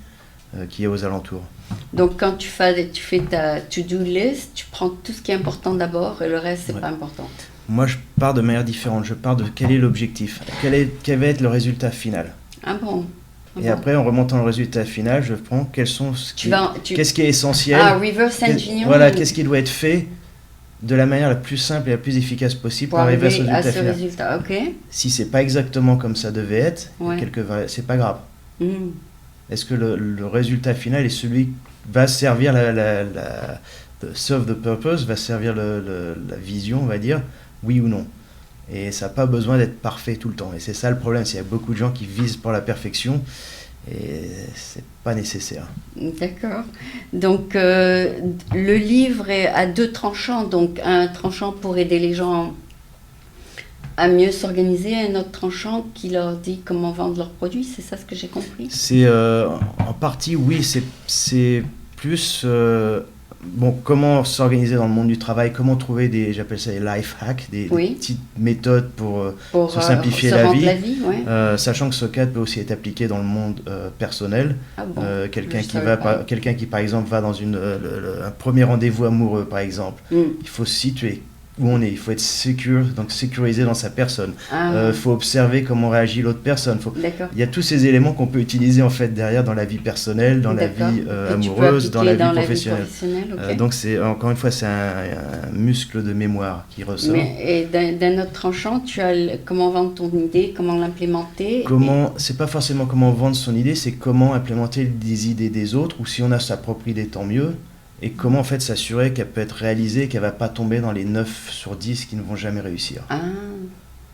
qu'il y a aux alentours. Donc quand tu fais ta to-do list, tu prends tout ce qui est important d'abord et le reste, c'est Ouais. pas important. Moi, je pars de manière différente. Je pars de quel est l'objectif, quel va être le résultat final. Ah bon? Ah Et bon. après, en remontant le résultat final, je prends qu'est-ce qui est essentiel. Ah, reverse engineering. Voilà, qu'est-ce qui doit être fait de la manière la plus simple et la plus efficace possible pour pour arriver à ce arriver à résultat ce final. résultat. Ok. Si c'est pas exactement comme ça devait être, Ouais. c'est pas grave. Mhm. Est-ce que le résultat final est celui qui va servir serve the purpose, va servir la vision, on va dire, oui ou non. Et ça n'a pas besoin d'être parfait tout le temps. Et c'est ça le problème, c'est qu'il y a beaucoup de gens qui visent pour la perfection et c'est pas nécessaire. D'accord. Donc le livre est à deux tranchants. Donc un tranchant pour aider les gens à mieux s'organiser, un autre tranchant qui leur dit comment vendre leurs produits. C'est ça ce que j'ai compris? C'est en partie, oui, c'est plus comment s'organiser dans le monde du travail, comment trouver j'appelle ça des life hacks, des Oui. petites méthodes pour se Pour simplifier se la rendre vie. la vie, ouais. Sachant que SOCAD peut aussi être appliqué dans le monde personnel. Ah bon, Quelqu'un je savais pas. quelqu'un qui par exemple va dans un premier rendez-vous amoureux par exemple, Mm. il faut se situer où on est, il faut être donc sécurisé dans sa personne. Ah, Il faut observer comment réagit l'autre personne. d'accord. Il y a tous ces éléments qu'on peut utiliser en fait derrière dans la vie personnelle, dans la D'accord. vie Que tu peux amoureuse, dans la appliquer vie professionnelle. ok. Donc c'est encore une fois c'est un muscle de mémoire qui ressort. Et d'un autre tranchant, tu as comment vendre ton idée, comment l'implémenter. C'est pas forcément comment vendre son idée, c'est comment implémenter des idées des autres, ou si on a sa propre idée, tant mieux. Et comment en fait s'assurer qu'elle peut être réalisée, qu'elle va pas tomber dans les 9 sur 10 qui ne vont jamais réussir. Ah,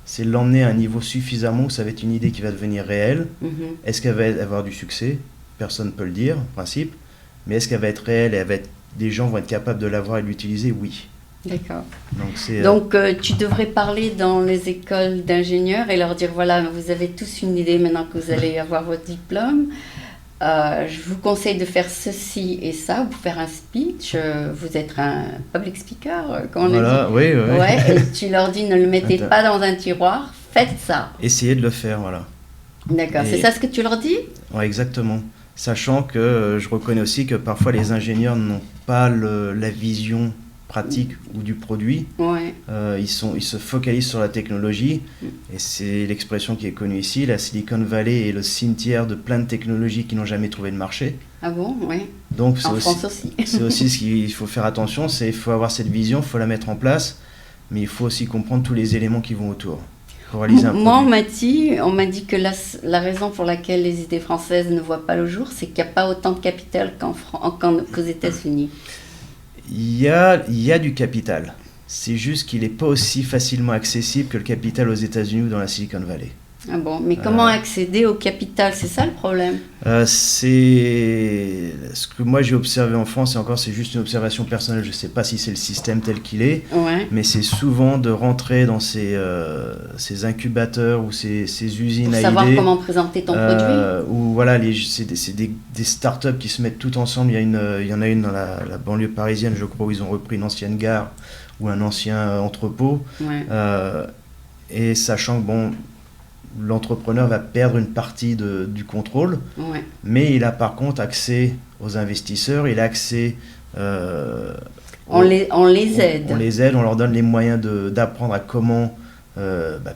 C'est l'emmener à un niveau suffisamment où ça va être une idée qui va devenir réelle. mhm. Est-ce qu'elle va avoir du succès? Personne ne peut le dire, en principe. Mais est-ce qu'elle va être réelle et des gens vont être capables de l'avoir et de l'utiliser? Oui. D'accord. Donc c'est Donc, tu devrais parler dans les écoles d'ingénieurs et leur dire, voilà, vous avez tous une idée maintenant que vous allez avoir votre diplôme. Je vous conseille de faire ceci et ça, vous faire un speech, vous êtes un public speaker, comme on voilà, a dit. oui, oui. Ouais, et tu leur dis, ne le mettez Attends. pas dans un tiroir, faites ça. Essayez de le faire, voilà. D'accord, Et- c'est ça ce que tu leur dis? Ouais, exactement. Sachant que je reconnais aussi que parfois les ingénieurs n'ont pas la vision pratique ou du produit. Ouais. Ils se focalisent sur la technologie. Et c'est l'expression qui est connue ici. La Silicon Valley est le cimetière de plein de technologies qui n'ont jamais trouvé de marché. Ah bon, ouais. Donc En France aussi. c'est aussi ce qu'il faut faire attention. Il faut avoir cette vision, il faut la mettre en place. Mais il faut aussi comprendre tous les éléments qui vont autour. Pour réaliser un Moi, produit. on m'a dit que la raison pour laquelle les idées françaises ne voient pas le jour, c'est qu'il n'y a pas autant de capital qu'aux États-Unis. Il y a du capital. C'est juste qu'il n'est pas aussi facilement accessible que le capital aux États-Unis ou dans la Silicon Valley. Ah bon, mais comment accéder au capital? C'est ça le problème? C'est ce que moi j'ai observé en France, et encore c'est juste une observation personnelle, je ne sais pas si c'est le système tel qu'il est, Ouais. mais c'est souvent de rentrer dans ces incubateurs ou ces usines Pour à savoir idées, comment présenter ton produit? où voilà, c'est des startups qui se mettent tout ensemble. Il y en a une dans la banlieue parisienne, je crois, où ils ont repris une ancienne gare ou un ancien entrepôt, Ouais. et sachant que bon, l'entrepreneur va perdre une partie du contrôle, Ouais. mais il a par contre accès aux investisseurs, il a accès... On les aide. On les aide, on leur donne les moyens d'apprendre à comment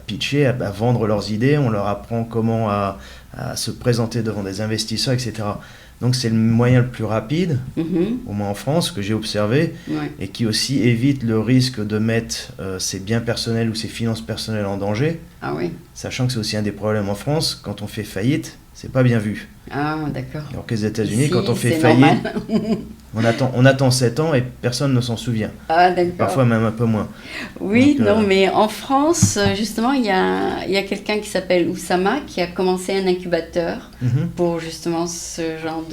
pitcher, à vendre leurs idées, on leur apprend comment à se présenter devant des investisseurs, etc. Donc c'est le moyen le plus rapide, Mhm. au moins en France, que j'ai observé, Ouais. et qui aussi évite le risque de mettre ses biens personnels ou ses finances personnelles en danger, Ah oui. sachant que c'est aussi un des problèmes en France, quand on fait faillite, c'est pas bien vu. Ah d'accord. Alors qu'aux États-Unis, Ici, quand on fait c'est faillite, normal. on attend 7 ans et personne ne s'en souvient. Ah d'accord. Parfois même un peu moins. Oui, Donc, non, mais en France, justement, il y a quelqu'un qui s'appelle Oussama qui a commencé un incubateur Mhm. pour justement ce genre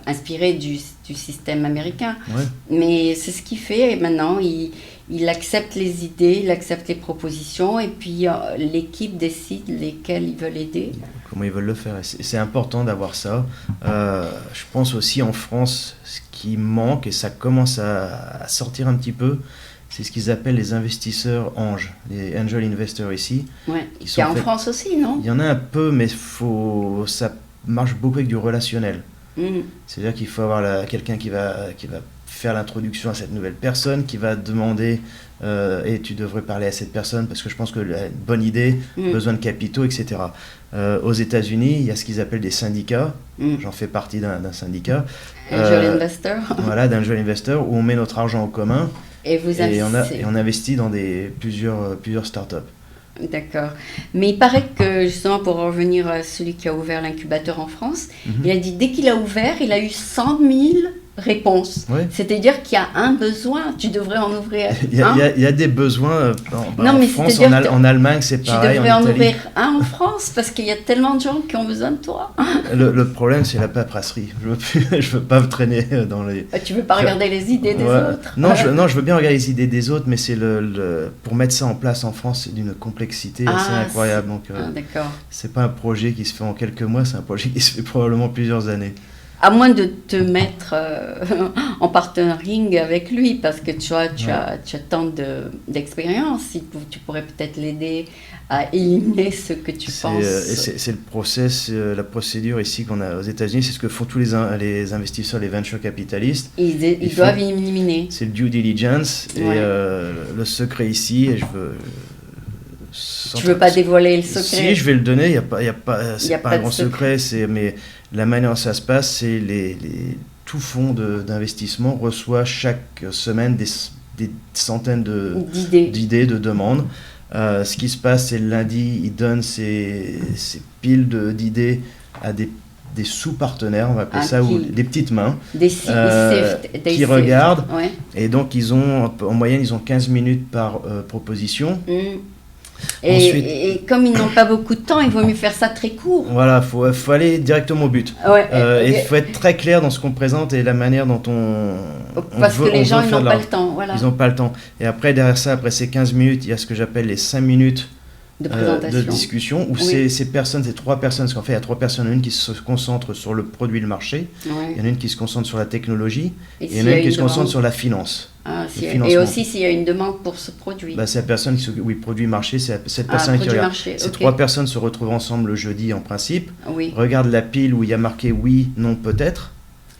inspiré du système américain. Ouais. Mais c'est ce qu'il fait et maintenant, il accepte les idées, il accepte les propositions et puis l'équipe décide lesquelles ils veulent aider. Comment ils veulent le faire. Et c'est important d'avoir ça. Je pense aussi en France, ce qui manque, et ça commence à sortir un petit peu, c'est ce qu'ils appellent les investisseurs anges, les angel investors ici. Ouais. Qui Il sont y a en en fait- France aussi, non? Il y en a un peu, mais ça marche beaucoup avec du relationnel. Mm. C'est-à-dire qu'il faut avoir quelqu'un qui va faire l'introduction à cette nouvelle personne, qui va demander et tu devrais parler à cette personne parce que je pense que une bonne idée, Mm. besoin de capitaux, etc. Aux États-Unis, il y a ce qu'ils appellent des syndicats. Mm. J'en fais partie d'un syndicat. Angel Investor. Voilà, d'angel investor, où on met notre argent en commun Et vous et investissez. on investit dans plusieurs startups. D'accord. Mais il paraît que, justement, pour revenir à celui qui a ouvert l'incubateur en France, Mhm. il a dit dès qu'il a ouvert, il a eu 100 000 réponses. Ouais. C'est-à-dire qu'il y a un besoin. Tu devrais en ouvrir Il y un. a en besoins Non, en mais France, c'est-à-dire que en Allemagne, c'est Tu pareil, devrais en en Italie. ouvrir un en France parce qu'il y a tellement de gens qui ont besoin de toi. Le problème, c'est la paperasserie. Je veux pas me traîner dans les... Tu veux pas regarder les idées des Ouais. autres. Non, je veux bien regarder les idées des autres, mais c'est pour mettre ça en place en France, c'est d'une complexité assez incroyable. Donc, Ah, d'accord. c'est pas un projet qui se fait en quelques mois, c'est un projet qui se fait probablement plusieurs années. À moins de te mettre en partenariat avec lui, parce que tu as tant d'expérience, tu pourrais peut-être l'aider à éliminer ce que tu penses. C'est le process, la procédure ici qu'on a aux États-Unis, c'est ce que font tous les investisseurs, les venture capitalistes. Ils doivent éliminer. C'est le due diligence, et Ouais. Le secret ici, et je veux... Tu veux pas dévoiler le secret? Si, je vais le donner, c'est Y a pas pas un de grand secret, mais la manière dont ça se passe, c'est tout fonds d'investissement reçoit chaque semaine des centaines d'idées, de demandes. Ce qui se passe, c'est le lundi, il donne ces piles d'idées à des sous-partenaires, on va appeler ça, ou des petites mains, qui regardent. Ouais. Et donc, en moyenne, ils ont 15 minutes par proposition. Mm. Ensuite- Et comme ils n'ont pas beaucoup de temps, il vaut mieux faire ça très court. Voilà, faut aller directement au but. Ouais, Et il faut être très clair dans ce qu'on présente et la manière dont on parce que les gens, ils faire n'ont de pas l'argent. le temps. Voilà. Ils n'ont pas le temps. Et après, derrière ça, après ces 15 minutes, il y a ce que j'appelle les 5 minutes De présentation. de discussion, où Oui. ces 3 personnes, parce qu'en fait, il y a 3 personnes, une qui se concentre sur le produit, le marché, Ouais. il y en a une qui se concentre sur la technologie, et il y en s'il a y une qui se demande- concentre sur la finance. Ah, le et financement. aussi s'il y a une demande pour ce produit. Bah, c'est la personne qui s'occupe, oui, produit marché, c'est cette Ah, personne qui produit regarde. marché, Ces ok. 3 personnes se retrouvent ensemble le jeudi en principe, Oui. regardent la pile où il y a marqué oui, non, peut-être.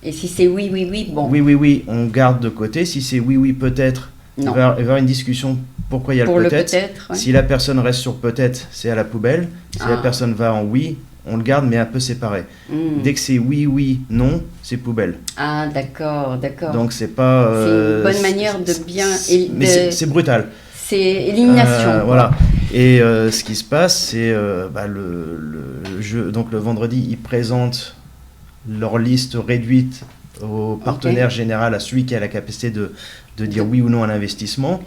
Et si c'est oui, oui, oui, bon. Oui, on garde de côté. Si c'est oui, peut-être, il Non. va y avoir une discussion pourquoi il y a Pour le le peut-être. peut-être. Ouais. Si la personne reste sur peut-être, c'est à la poubelle. Si la Ah. personne va en oui, on le garde, mais un peu séparé. Hmm. Dès que c'est oui, non, c'est poubelle. Ah, d'accord, d'accord. Donc c'est pas. C'est une bonne manière de bien. Mais c'est brutal. C'est élimination. quoi. Voilà. Et ce qui se passe, c'est le jeu. Donc le vendredi, ils présentent leur liste réduite au partenaire général, à celui qui a la capacité de dire oui ou non à l'investissement.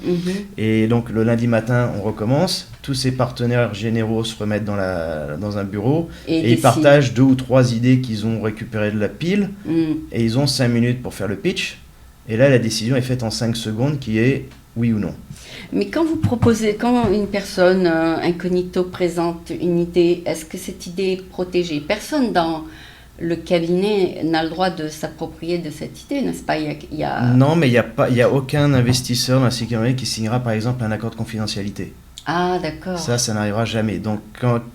Et donc le lundi matin, on recommence. Tous ces partenaires généraux se remettent dans un bureau et ils partagent 2 ou 3 idées qu'ils ont récupérées de la pile. Et ils ont 5 minutes pour faire le pitch. Et là, la décision est faite en 5 secondes qui est oui ou non. Mais quand une personne incognito présente une idée, est-ce que cette idée est protégée? Personne dans le cabinet n'a le droit de s'approprier de cette idée, n'est-ce pas? Non, mais il n'y a aucun investisseur dans la Silicon Valley qui signera par exemple un accord de confidentialité. Ah, d'accord. Ça n'arrivera jamais. Donc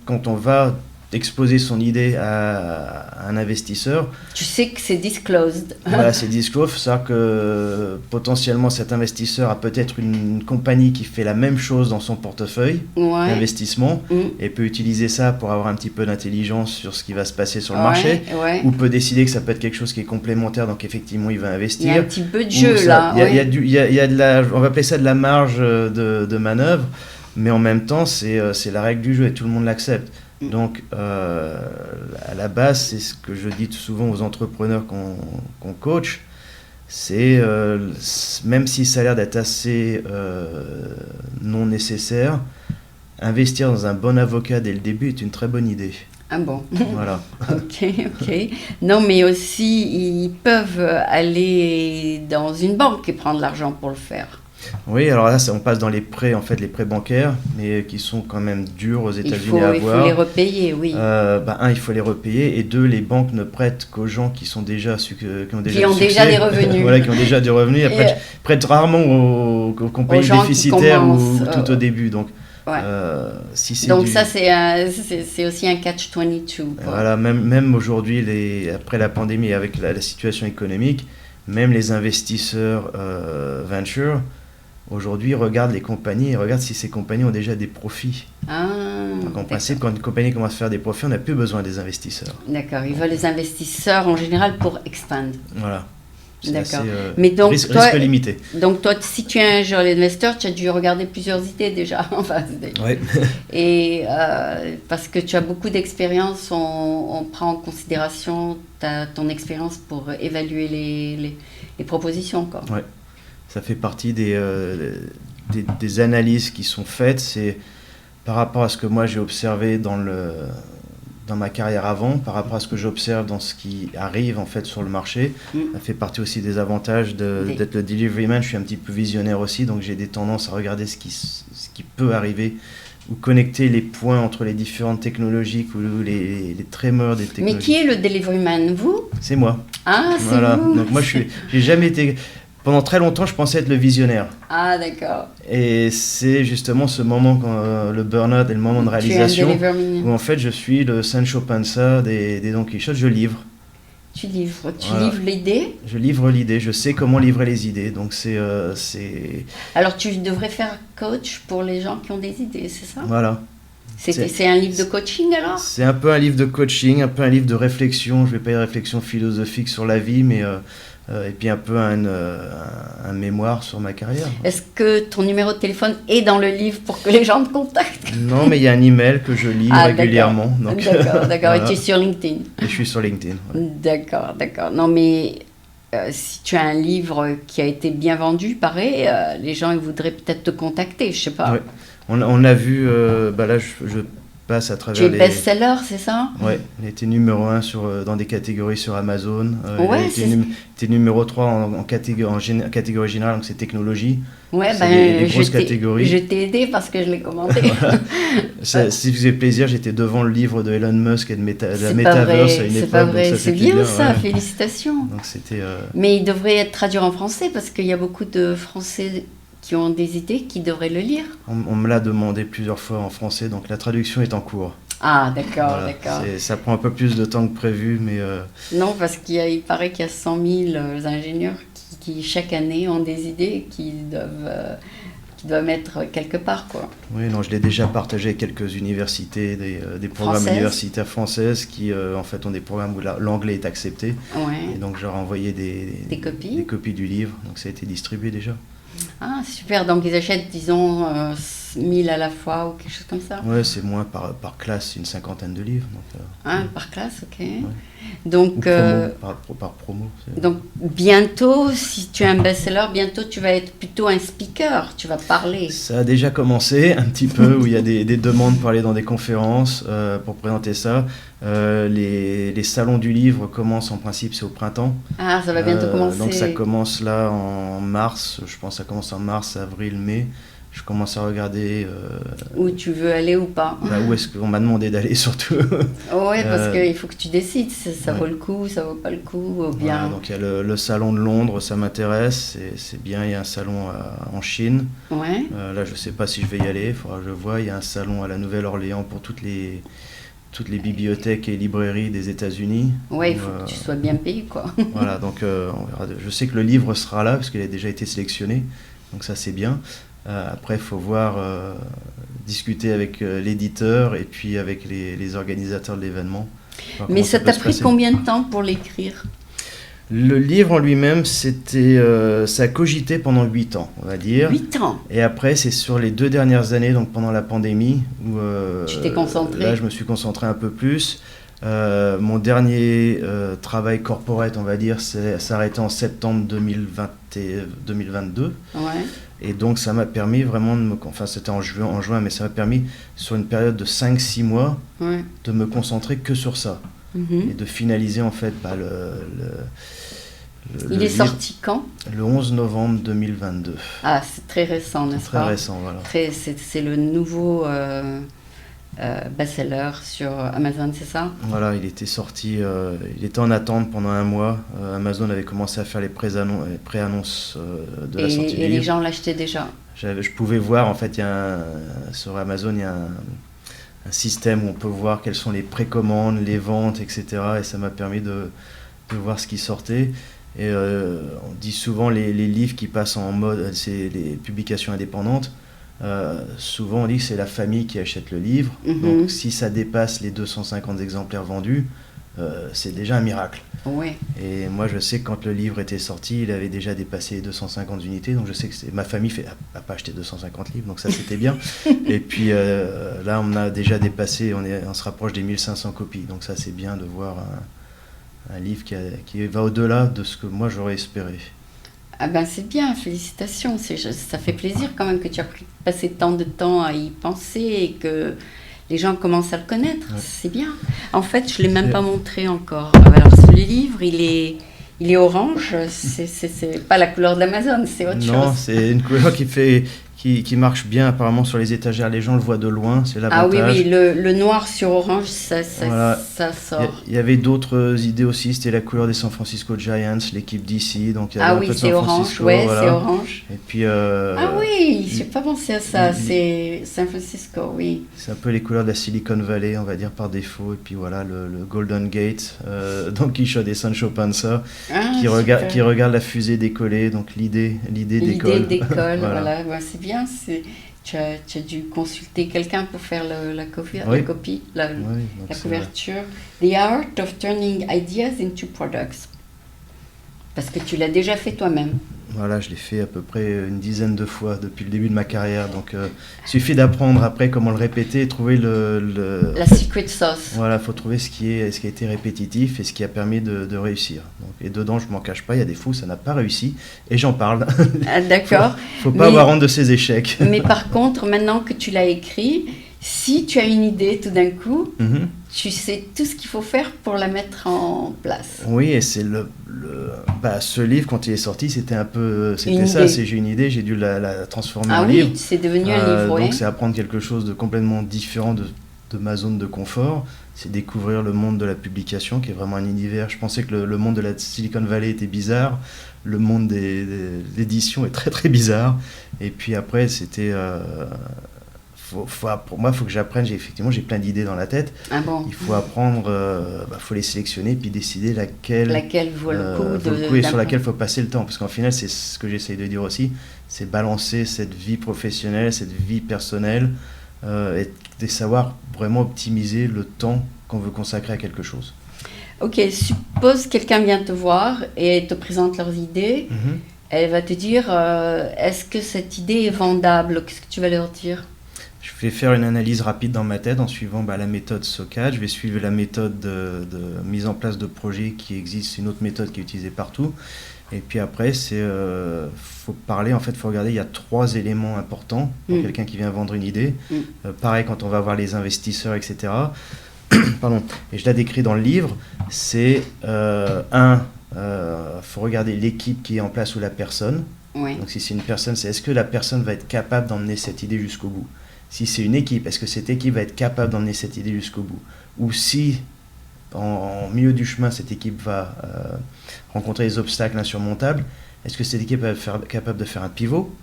quand on va exposer son idée à un investisseur... Tu sais que c'est disclosed. Voilà, c'est disclosed. C'est-à-dire que potentiellement cet investisseur a peut-être une compagnie qui fait la même chose dans son portefeuille d'investissement et peut utiliser ça pour avoir un petit peu d'intelligence sur ce qui va se passer sur le marché, ou peut décider que ça peut être quelque chose qui est complémentaire, donc effectivement il va investir. Il y a un petit peu de jeu là. Il y a de la, on va appeler ça de la marge de manœuvre, mais en même temps c'est la règle du jeu et tout le monde l'accepte. Donc, à la base, c'est ce que je dis souvent aux entrepreneurs qu'on coach, c'est, même si ça a l'air d'être assez non nécessaire, investir dans un bon avocat dès le début est une très bonne idée. Ah bon? Voilà. Ok. Non, mais aussi, ils peuvent aller dans une banque et prendre l'argent pour le faire. Oui, alors là, on passe dans les prêts, en fait, les prêts bancaires, mais qui sont quand même durs aux États-Unis à avoir. Il faut les repayer, oui. Il faut les repayer, et 2, les banques ne prêtent qu'aux gens qui sont déjà qui ont déjà des revenus. Voilà, qui ont déjà des revenus. Après, prêtent rarement aux compagnies déficitaires ou tout au début. Donc, donc ça, c'est aussi un catch-22. Voilà, même aujourd'hui, après la pandémie, avec la situation économique, même les investisseurs venture aujourd'hui regardent les compagnies et regardent si ces compagnies ont déjà des profits. Donc en principe, quand une compagnie commence à faire des profits, on n'a plus besoin des investisseurs. D'accord, ils veulent les investisseurs en général pour expand. Voilà. D'accord. Assez, mais donc, risque limité. Donc toi, si tu es un jeune investeur, tu as dû regarder plusieurs idées déjà. Oui. Et parce que tu as beaucoup d'expérience, on prend en considération ton expérience pour évaluer les propositions. Oui. Ça fait partie des analyses qui sont faites. C'est par rapport à ce que moi j'ai observé dans ma carrière avant, par rapport à ce que j'observe dans ce qui arrive en fait sur le marché. Ça fait partie aussi des avantages d'être le delivery man. Je suis un petit peu visionnaire aussi, donc j'ai des tendances à regarder ce qui peut arriver ou connecter les points entre les différentes technologies ou les tremors des technologies. Mais qui est le delivery man? Vous? C'est moi. Ah, c'est vous. Donc moi j'ai jamais été... Pendant très longtemps, je pensais être le visionnaire. Ah, d'accord. Et c'est justement ce moment, quand le burn-out et le moment de réalisation, où en fait je suis le Sancho Panza des Don Quichotte, je livre. Tu livres l'idée? Je livre l'idée, je sais comment livrer les idées, donc c'est... Alors tu devrais faire coach pour les gens qui ont des idées, c'est ça? Voilà. C'est un livre de coaching alors? C'est un peu un livre de coaching, un peu un livre de réflexion, je ne vais pas dire réflexion philosophique sur la vie, mais... et puis un peu un mémoire sur ma carrière. Est-ce que ton numéro de téléphone est dans le livre pour que les gens te contactent? Non, mais il y a un email que je lis régulièrement. D'accord. Voilà. Et tu es sur LinkedIn? Et je suis sur LinkedIn. Ouais. D'accord. Non, mais si tu as un livre qui a été bien vendu, pareil, les gens ils voudraient peut-être te contacter, je sais pas. Ouais. On a vu, là je passe à travers les best-seller, c'est ça? Oui, il a été numéro 1 dans des catégories sur Amazon. Il a été numéro 3 en catégorie générale, donc c'est technologie. Ouais, des grosses catégories. Je t'ai aidé parce que je l'ai commenté. Voilà. Si vous avez plaisir, j'étais devant le livre de Elon Musk et de la Metaverse à une époque. C'est pas vrai, c'est bien ça, félicitations. Donc c'était, Mais il devrait être traduit en français parce qu'il y a beaucoup de Français qui ont des idées, qui devraient le lire. On me l'a demandé plusieurs fois en français, donc la traduction est en cours. Ah, d'accord. Ça prend un peu plus de temps que prévu, mais... Non, parce qu'il paraît qu'il y a 100 000 ingénieurs qui chaque année ont des idées qui doivent mettre quelque part, quoi. Oui, non, je l'ai déjà partagé avec quelques universités, des programmes universitaires françaises qui, en fait, ont des programmes où l'anglais est accepté. Ouais. Et donc, je leur ai envoyé des copies du livre, donc ça a été distribué déjà. Ah, super. Donc, ils achètent, disons, 1000 à la fois ou quelque chose comme ça. Ouais, c'est moins par classe, une cinquantaine de livres. Donc, Par classe, ok. ouais. Donc, Ou promo, par promo. donc bientôt, si tu es un best-seller, bientôt tu vas être plutôt un speaker, tu vas parler. Ça a déjà commencé un petit peu, où il y a des demandes pour aller dans des conférences, pour présenter ça. Les salons du livre commencent en principe, c'est au printemps. Ah, ça va bientôt commencer. Donc ça commence là en mars, je pense que ça commence en mars, avril, mai. Je commence à regarder Où tu veux aller ou pas. où est-ce qu'on m'a demandé d'aller surtout. Ouais, parce qu'il faut que tu décides si ça ouais. vaut le coup, ça vaut pas le coup, ou bien... Voilà, donc il y a le salon de Londres, ça m'intéresse, c'est bien. Il y a un salon en Chine. Ouais. Là, je sais pas si je vais y aller, il faudra que je vois. Il y a un salon à la Nouvelle-Orléans pour toutes les bibliothèques et librairies des États-Unis. Ouais, il faut que tu sois bien payé, quoi. Voilà, donc on verra. Je sais que le livre sera là, parce qu'il a déjà été sélectionné, donc ça c'est bien. Après, il faut voir, discuter avec l'éditeur et puis avec les organisateurs de l'événement. Mais ça t'a pris combien de temps pour l'écrire? Le livre en lui-même, ça a cogité pendant 8 ans, on va dire. 8 ans? Et après, c'est sur les 2 dernières années, donc pendant la pandémie, où tu t'es concentré? là, je me suis concentré un peu plus. Mon dernier travail corporate, on va dire, s'est arrêté en septembre 2022. Ouais. Et donc, ça m'a permis vraiment enfin, c'était en juin, mais ça m'a permis, sur une période de 5-6 mois, Ouais. de me concentrer que sur ça. Et de finaliser, en fait, Il est sorti quand? Le 11 novembre 2022. Ah, c'est très récent, n'est-ce pas? Très récent, voilà. C'est le nouveau best-seller sur Amazon, c'est ça? Voilà, il était sorti, il était en attente pendant 1 mois. Amazon avait commencé à faire les pré-annonces de la sortie du livre. Et les gens l'achetaient déjà? Je pouvais voir, en fait, sur Amazon, il y a un système où on peut voir quelles sont les précommandes, les ventes, etc. Et ça m'a permis de voir ce qui sortait. Et on dit souvent les livres qui passent en mode, c'est les publications indépendantes. Souvent on dit que c'est la famille qui achète le livre. Donc si ça dépasse les 250 exemplaires vendus, c'est déjà un miracle. Ouais. Et moi je sais que quand le livre était sorti, il avait déjà dépassé les 250 unités. Donc je sais que ma famille n'a pas acheté 250 livres, donc ça c'était bien. Et puis là on a déjà dépassé, on se rapproche des 1500 copies. Donc ça c'est bien de voir un livre qui va au-delà de ce que moi j'aurais espéré. Ah ben c'est bien, félicitations. Ça fait plaisir quand même que tu as passé tant de temps à y penser et que les gens commencent à le connaître. Ouais. C'est bien. En fait, je ne l'ai même pas montré encore. Alors, le livre, il est orange. C'est pas la couleur d'Amazon, c'est autre chose. Non, c'est une couleur qui marche bien apparemment sur les étagères. Les gens le voient de loin, c'est l'avantage. Ah oui, le noir sur orange, voilà. Ça sort. Il y avait d'autres idées aussi, c'était la couleur des San Francisco Giants, l'équipe d'ici. Donc il y avait ah un oui, peu de c'est San orange, Francisco, ouais, voilà. c'est orange. Et puis, ah oui, je n'ai pas pensé à ça, c'est San Francisco, oui. C'est un peu les couleurs de la Silicon Valley, on va dire, par défaut. Et puis voilà, le Golden Gate, Don Quichotte et Sancho Panza, qui regarde la fusée décoller, donc l'idée décolle. L'idée décolle, voilà. Ouais, c'est bien, tu as dû consulter quelqu'un pour faire la copie, la couverture. The Art of Turning Ideas into Products. Parce que tu l'as déjà fait toi-même. Voilà, je l'ai fait à peu près une dizaine de fois depuis le début de ma carrière. Donc, il suffit d'apprendre après comment le répéter et trouver la secret sauce. Voilà, il faut trouver ce qui a été répétitif et ce qui a permis de réussir. Donc, et dedans, je ne m'en cache pas, il y a des fous, ça n'a pas réussi. Et j'en parle. Ah, d'accord. Faut pas avoir honte de ses échecs. Mais par contre, maintenant que tu l'as écrit, si tu as une idée tout d'un coup, tu sais tout ce qu'il faut faire pour la mettre en place. Oui, et c'est ce livre, quand il est sorti, c'était ça. J'ai une idée, j'ai dû la transformer en livre. Ah oui, c'est devenu un livre, donc c'est apprendre quelque chose de complètement différent de ma zone de confort. C'est découvrir le monde de la publication, qui est vraiment un univers. Je pensais que le monde de la Silicon Valley était bizarre. Le monde de l'édition est très très bizarre. Et puis après, c'était... pour moi, il faut que j'apprenne. J'ai plein d'idées dans la tête. Ah bon. Il faut apprendre, faut les sélectionner, puis décider laquelle vaut le coup, et sur laquelle il faut passer le temps. Parce qu'en final, c'est ce que j'essaye de dire aussi, c'est balancer cette vie professionnelle, cette vie personnelle, et de savoir vraiment optimiser le temps qu'on veut consacrer à quelque chose. Ok, suppose quelqu'un vient te voir et te présente leurs idées. Elle va te dire, est-ce que cette idée est vendable? Qu'est-ce que tu vas leur dire? Je vais faire une analyse rapide dans ma tête en suivant la méthode SOCAD. Je vais suivre la méthode de mise en place de projet qui existe, une autre méthode qui est utilisée partout. Et puis après, faut parler, en fait, faut regarder, il y a 3 éléments importants pour quelqu'un qui vient vendre une idée. Pareil quand on va voir les investisseurs, etc. Pardon. Et je la décris dans le livre. C'est faut regarder l'équipe qui est en place ou la personne. Oui. Donc si c'est une personne, c'est est-ce que la personne va être capable d'emmener cette idée jusqu'au bout? Si c'est une équipe, est-ce que cette équipe va être capable d'emmener cette idée jusqu'au bout? Ou si, en milieu du chemin, cette équipe va rencontrer des obstacles insurmontables, est-ce que cette équipe va être capable de faire un pivot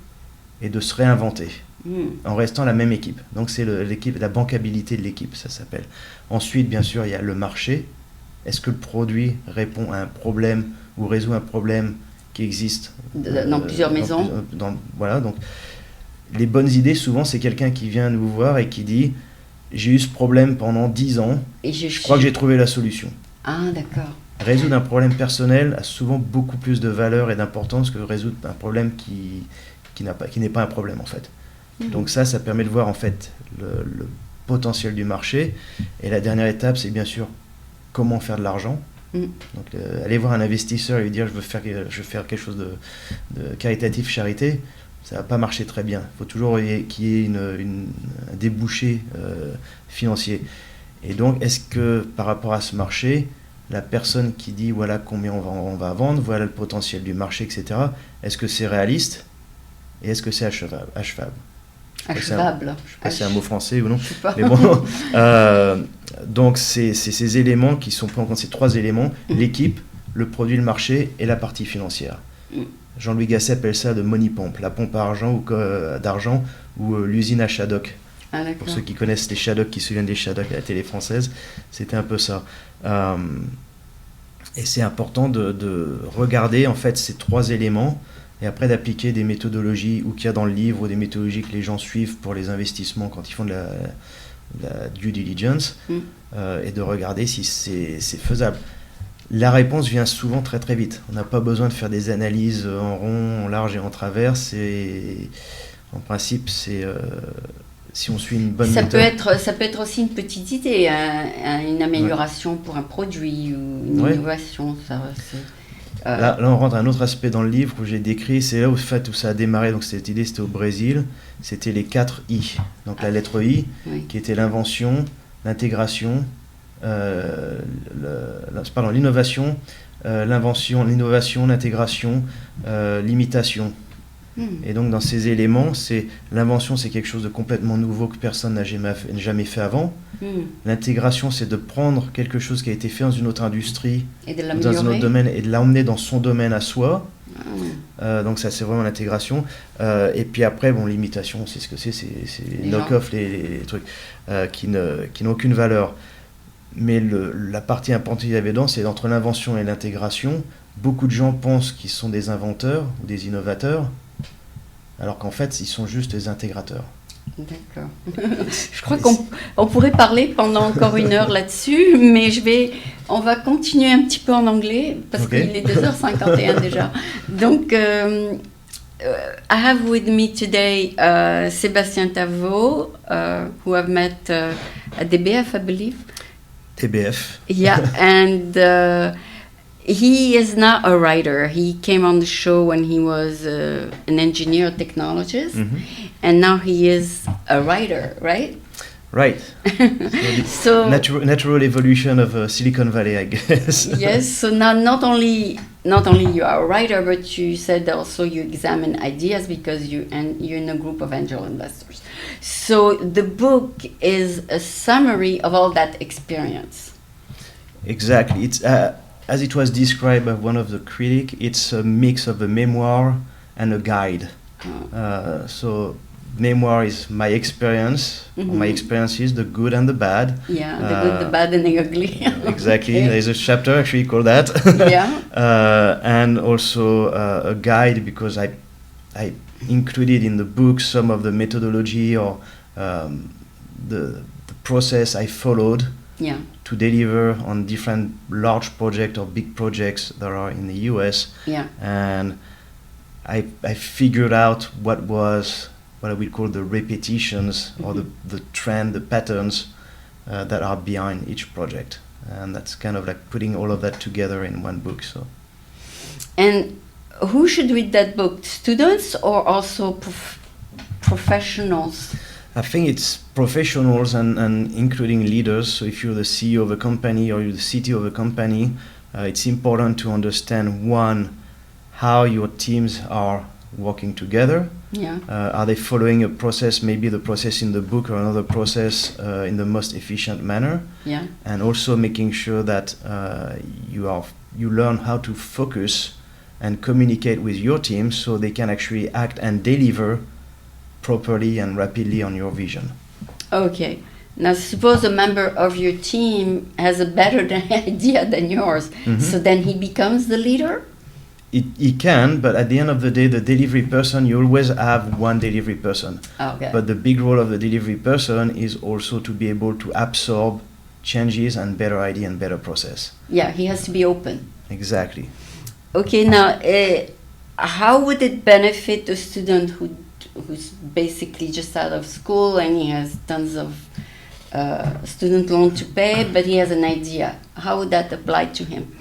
et de se réinventer en restant la même équipe? Donc c'est l'équipe, la bancabilité de l'équipe, ça s'appelle. Ensuite, bien sûr, il y a le marché. Est-ce que le produit répond à un problème ou résout un problème qui existe dans plusieurs maisons? Voilà, donc les bonnes idées, souvent, c'est quelqu'un qui vient nous voir et qui dit « J'ai eu ce problème pendant 10 ans, et je crois que j'ai trouvé la solution. » Ah, d'accord. Résoudre un problème personnel a souvent beaucoup plus de valeur et d'importance que résoudre un problème qui n'est pas un problème, en fait. Donc ça permet de voir, en fait, le potentiel du marché. Et la dernière étape, c'est bien sûr comment faire de l'argent. Donc aller voir un investisseur et lui dire je veux faire quelque chose de caritatif, charité, ça va pas marcher très bien. Il faut toujours qu'il y ait un débouché financier. Et donc est-ce que par rapport à ce marché, la personne qui dit voilà combien on va vendre, voilà le potentiel du marché, etc., est-ce que c'est réaliste et est-ce que c'est achevable? Achevable. Je sais pas si c'est un mot français ou non. Je sais pas. Mais bon, donc c'est ces éléments qui sont pris en compte, ces 3 éléments, l'équipe, le produit, le marché et la partie financière. Jean-Louis Gasset appelle ça de money pump, la pompe à argent d'argent ou l'usine à Shadok. Ah, pour ceux qui connaissent les Shadok, qui se souviennent des Shadok à la télé française, c'était un peu ça. Et c'est important de regarder en fait ces 3 éléments et après d'appliquer des méthodologies ou qu'il y a dans le livre ou des méthodologies que les gens suivent pour les investissements quand ils font de la due diligence et de regarder si c'est faisable. La réponse vient souvent très très vite. On n'a pas besoin de faire des analyses en rond, en large et en travers. En principe, si on suit une bonne méthode. Ça peut être aussi une petite idée, une amélioration pour un produit ou une innovation. Là, on rentre à un autre aspect dans le livre où j'ai décrit, c'est là où ça a démarré. Donc cette idée, c'était au Brésil. C'était les 4 I. Donc la lettre I, qui était l'invention, l'intégration, l'innovation, l'innovation, l'intégration, l'imitation. Et donc dans ces éléments, l'invention, c'est quelque chose de complètement nouveau que personne n'a jamais fait avant. L'intégration, c'est de prendre quelque chose qui a été fait dans une autre industrie et de ou dans un autre domaine et de l'emmener dans son domaine à soi. Donc ça, c'est vraiment l'intégration. Et puis après, l'imitation, c'est ce que c'est knock-off, les trucs qui n'ont aucune valeur. Mais la partie importante qu'il y avait dedans, c'est entre l'invention et l'intégration. Beaucoup de gens pensent qu'ils sont des inventeurs ou des innovateurs, alors qu'en fait, ils sont juste des intégrateurs. D'accord. Je crois qu'on pourrait parler pendant encore 1 heure là-dessus, mais on va continuer un petit peu en anglais, parce qu'il est 2h51 déjà. Donc, I have with me today Sébastien Tavot, who I've met at DBF, I believe. DBF. Yeah, and he is not a writer. He came on the show when he was an engineer technologist, and now he is a writer, right? Right. So natural evolution of Silicon Valley, I guess. Yes. So now not only you are a writer, but you said also you examine ideas because you're in a group of angel investors. So the book is a summary of all that experience. Exactly. It's as it was described by one of the critics, it's a mix of a memoir and a guide. So memoir is my experience, my experiences, the good and the bad. Yeah, the good, the bad, and the ugly. Exactly. Okay. There's a chapter actually called that. Yeah. And also a guide, because I included in the book some of the methodology or the process I followed to deliver on different large projects or big projects that are in the US. Yeah. And I figured out what was what I will call the repetitions or the trend, the patterns that are behind each project. And that's kind of like putting all of that together in one book. So. And who should read that book? Students or also professionals? I think it's professionals and including leaders. So if you're the CEO of a company or you're the CTO of a company, it's important to understand, one, how your teams are working together. Yeah. Are they following a process, maybe the process in the book or another process in the most efficient manner? Yeah. And also making sure that you learn how to focus and communicate with your team so they can actually act and deliver properly and rapidly on your vision. Okay. Now, suppose a member of your team has a better idea than yours, so then he becomes the leader? He can, but at the end of the day, the delivery person, you always have one delivery person. Okay. But the big role of the delivery person is also to be able to absorb changes and better idea and better process. Yeah, he has to be open. Exactly. Okay, now, how would it benefit a student who's basically just out of school and he has tons of student loan to pay, but he has an idea? How would that apply to him?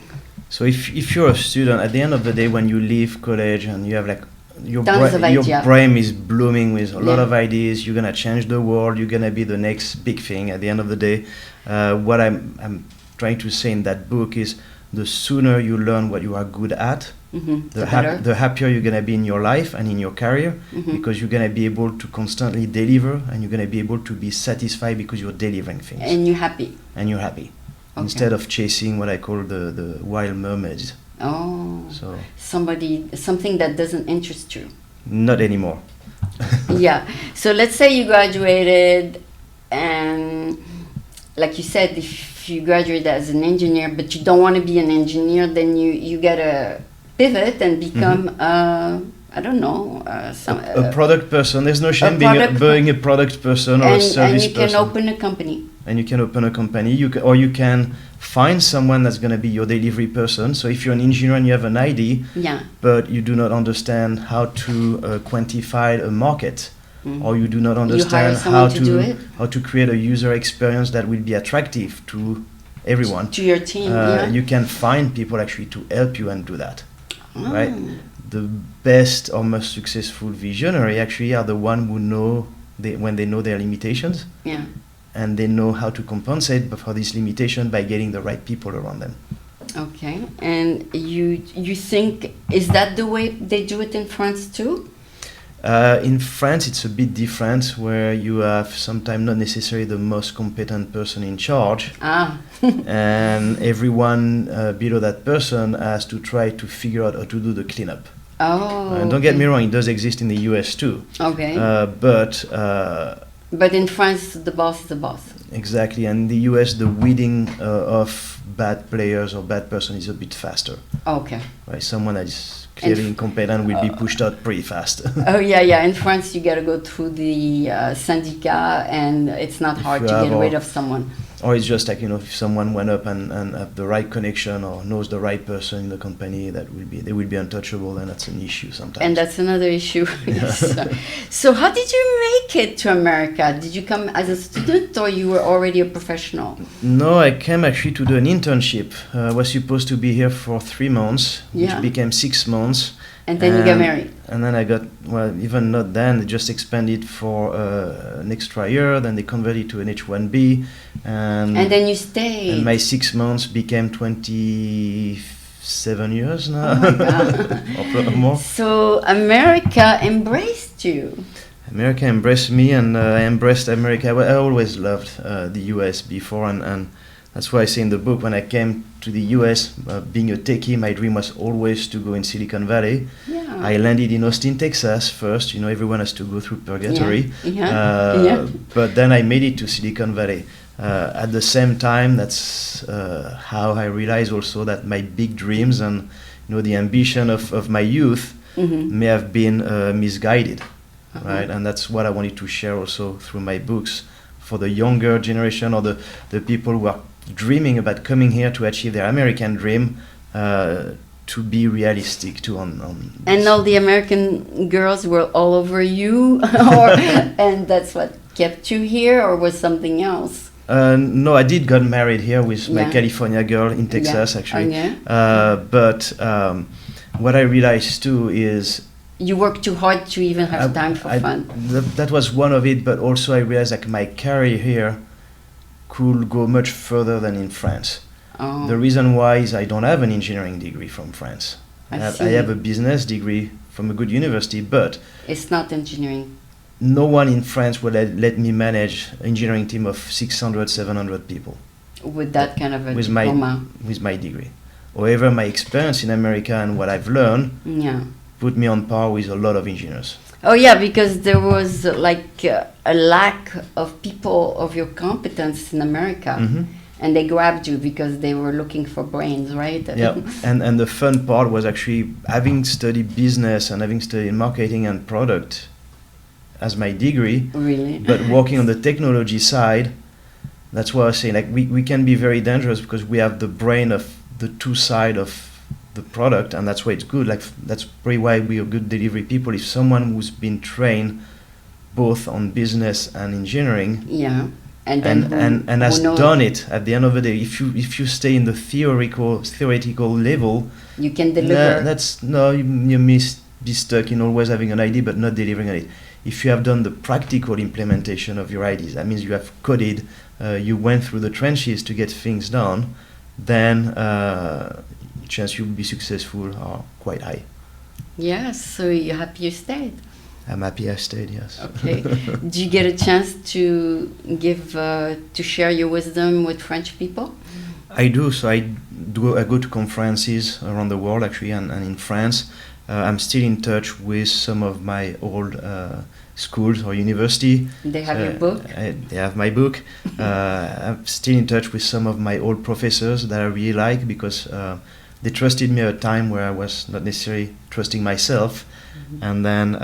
So if you're a student, at the end of the day, when you leave college and you have like your brain is blooming with a lot of ideas, you're gonna change the world, you're gonna be the next big thing. At the end of the day, what I'm trying to say in that book is, the sooner you learn what you are good at, the happier you're gonna be in your life and in your career, because you're gonna be able to constantly deliver and you're gonna be able to be satisfied because you're delivering things. And you're happy. Okay. Instead of chasing what I call the wild mermaids. Oh. So something that doesn't interest you. Not anymore. Yeah. So let's say you graduated, and like you said, if you graduate as an engineer, but you don't want to be an engineer, then you gotta pivot and become I don't know, a product person. There's no shame being a product person or a service person. And you can open a company. And you can open a company, you can find someone that's going to be your delivery person. So if you're an engineer and you have an idea, but you do not understand how to quantify a market, or you do not understand how to create a user experience that will be attractive to everyone, to your team, you can find people actually to help you and do that. Right? The best or most successful visionary actually are the one who know when they know their limitations. Yeah. And they know how to compensate for this limitation by getting the right people around them. Okay, and you think, is that the way they do it in France too? In France, it's a bit different, where you have sometimes not necessarily the most competent person in charge, and everyone below that person has to try to figure out how to do the cleanup. Oh. And don't get me wrong, it does exist in the US too. Okay. But in France, the boss is the boss. Exactly, and in the US, the weeding of bad players or bad person is a bit faster. Okay. Right, someone that is clearly incompetent will be pushed out pretty fast. Oh yeah. In France, you got to go through the syndicat, and it's not hard to get rid of someone. Or it's just like, if someone went up and have the right connection or knows the right person in the company, they will be untouchable, and that's an issue sometimes. And that's another issue. So how did you make it to America? Did you come as a student, or you were already a professional? No, I came actually to do an internship. I was supposed to be here for 3 months, which became 6 months. And then you got married. And then I got, even not then, they just expanded for an extra year, then they converted to an H-1B. And then you stayed. And my 6 months became 27 years now. Oh my God. or more. So America embraced you. America embraced me, and I embraced America. I always loved the US before, and that's why I say in the book, when I came to the US, being a techie, my dream was always to go in Silicon Valley. Yeah. I landed in Austin, Texas first. Everyone has to go through purgatory. But then I made it to Silicon Valley. At the same time, that's how I realized also that my big dreams and the ambition of my youth may have been misguided. Right? And that's what I wanted to share also through my books for the younger generation, or the people who are dreaming about coming here to achieve their American dream, to be realistic too on And this. all the American girls were all over you, and that's what kept you here, or was something else? No, I did got married here with my Yeah. California girl in Texas, Yeah. actually. Oh, yeah? But what I realized too is You work too hard to even have time for fun. that was one of it, but also I realized like my career here could go much further than in France. Oh, The reason why is I don't have an engineering degree from France. I I see. have a business degree from a good university, but It's not engineering. no one in France will let me manage an engineering team of 600, 700 people With that kind of a with my diploma. with my degree. However, my experience in America and what I've learned Yeah. put me on par with a lot of engineers. Oh yeah, because there was like a lack of people of your competence in America, Mhm. and they grabbed you because they were looking for brains, right? Yeah, and the fun part was actually having studied business and having studied marketing and product as my degree, Really. but working on the technology side. That's why I was saying like we can be very dangerous because we have the brain of the two side of the product, and that's why it's good. Like that's probably why we are good delivery people. If someone who's been trained both on business and engineering Yeah, and then and who has knows? done it at the end of the day, if you stay in the theoretical level, You can deliver. you be stuck in always having an idea but not delivering on it. If you have done the practical implementation of your ideas, that means you have coded, you went through the trenches to get things done, then chance you'll be successful are quite high. Yes, so you're happy you stayed. I'm happy I stayed, yes. Okay. Did you get a chance to give to share your wisdom with French people? I do. So I go to conferences around the world actually, and in France. I'm still in touch with some of my old schools or university. They have your book. They have my book. I'm still in touch with some of my old professors that I really like because they trusted me at a time where I was not necessarily trusting myself. Mm-hmm. And then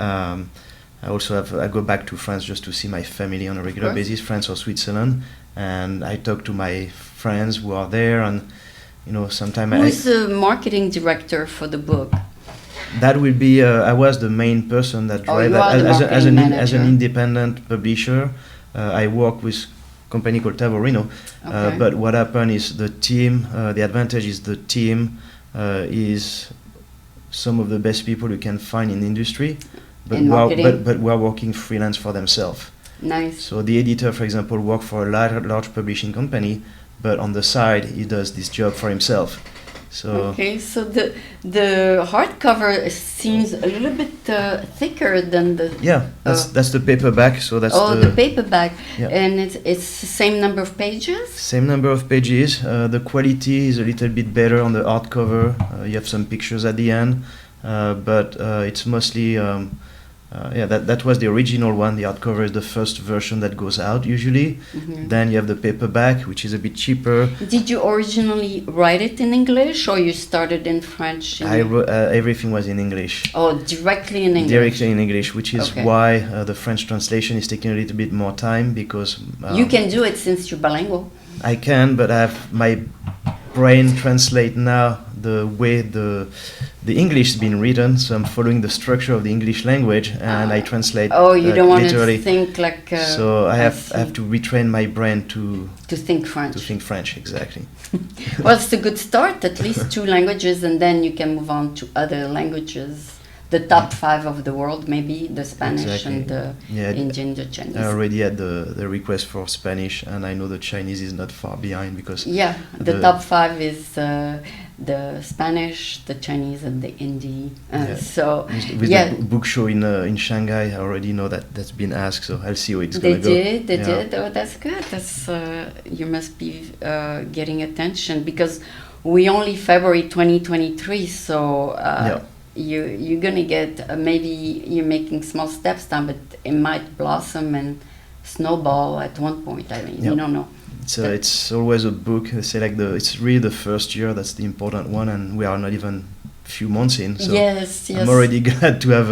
I go back to France just to see my family on a regular basis, France or Switzerland. And I talk to my friends who are there, and sometimes Who is the marketing director for the book? that will be I was the main person that drive you that are the as an marketing independent publisher. I work with a company called Tavorino, Okay. but what happened is the team. The advantage is the team is some of the best people you can find in the industry, but In marketing? but we are working freelance for themselves. Nice. So the editor, for example, works for a large publishing company, but on the side he does this job for himself. So Okay, so the hardcover seems a little bit thicker than the yeah, that's the paperback. So that's the paperback, Yeah. and it's the same number of pages. Same number of pages. The quality is a little bit better on the hardcover. You have some pictures at the end, but it's mostly that was the original one. The hardcover is the first version that goes out usually. Mhm. Then you have the paperback, which is a bit cheaper. Did you originally write it in English, or you started in French? Everything was in English. Oh, directly in English. Directly in English, which is Okay. why the French translation is taking a little bit more time because You can do it since you're bilingual. I can, but I have my brain translate now the way the English has been written, so I'm following the structure of the English language and I translate. Oh, you don't want to literally. think like. So I have see. to retrain my brain to think French. think French exactly. Well, it's a good start. At least 2 languages, and then you can move on to other languages. The top 5 of the world, maybe the Spanish Exactly. and the Yeah, Indian, the Chinese. I already had the request for Spanish, and I know the Chinese is not far behind because Yeah, the the- top 5 is the Spanish, the Chinese, and the Hindi. Yeah. So with yeah, the book show in Shanghai, I already know that's been asked, so I'll see how it's they gonna go. did. They Yeah. did. Oh, that's good. That's you must be getting attention because we only February 2023. So Yeah. you're gonna get maybe you're making small steps down, but it might blossom and snowball at one point. I mean, Yeah. you don't know. It's always a book. They say it's really the first year that's the important one, and we are not even a few months in. So Yes, yes. I'm already glad to have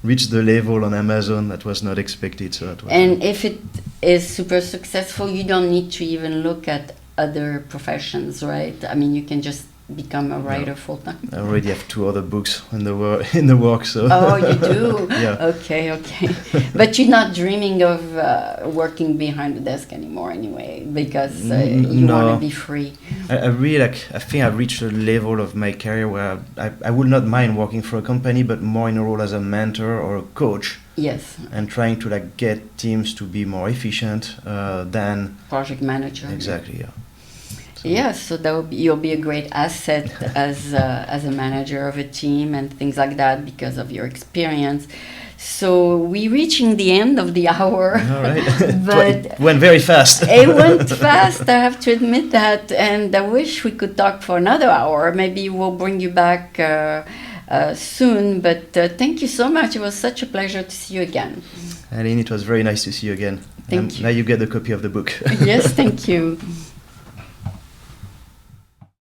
reached the level on Amazon that was not expected. So that was And if it is super successful, you don't need to even look at other professions, right? I mean, you can just become a writer full time? I already have 2 other books in the work, so. Oh, you do? Yeah. Okay. But you're not dreaming of working behind the desk anymore anyway, because you No. want to be free. I really I think I've reached a level of my career where I would not mind working for a company, but more in a role as a mentor or a coach, Yes, and trying to get teams to be more efficient than. project manager. Exactly, yeah. So- Yeah, so you'll be a great asset as a manager of a team and things like that because of your experience. So we're reaching the end of the hour. All right. But It went very fast. it went fast, I have to admit that, and I wish we could talk for another hour. Maybe we'll bring you back soon, but thank you so much. It was such a pleasure to see you again. Aline, it was very nice to see you again. Thank you. Now you get a copy of the book. Yes, thank you.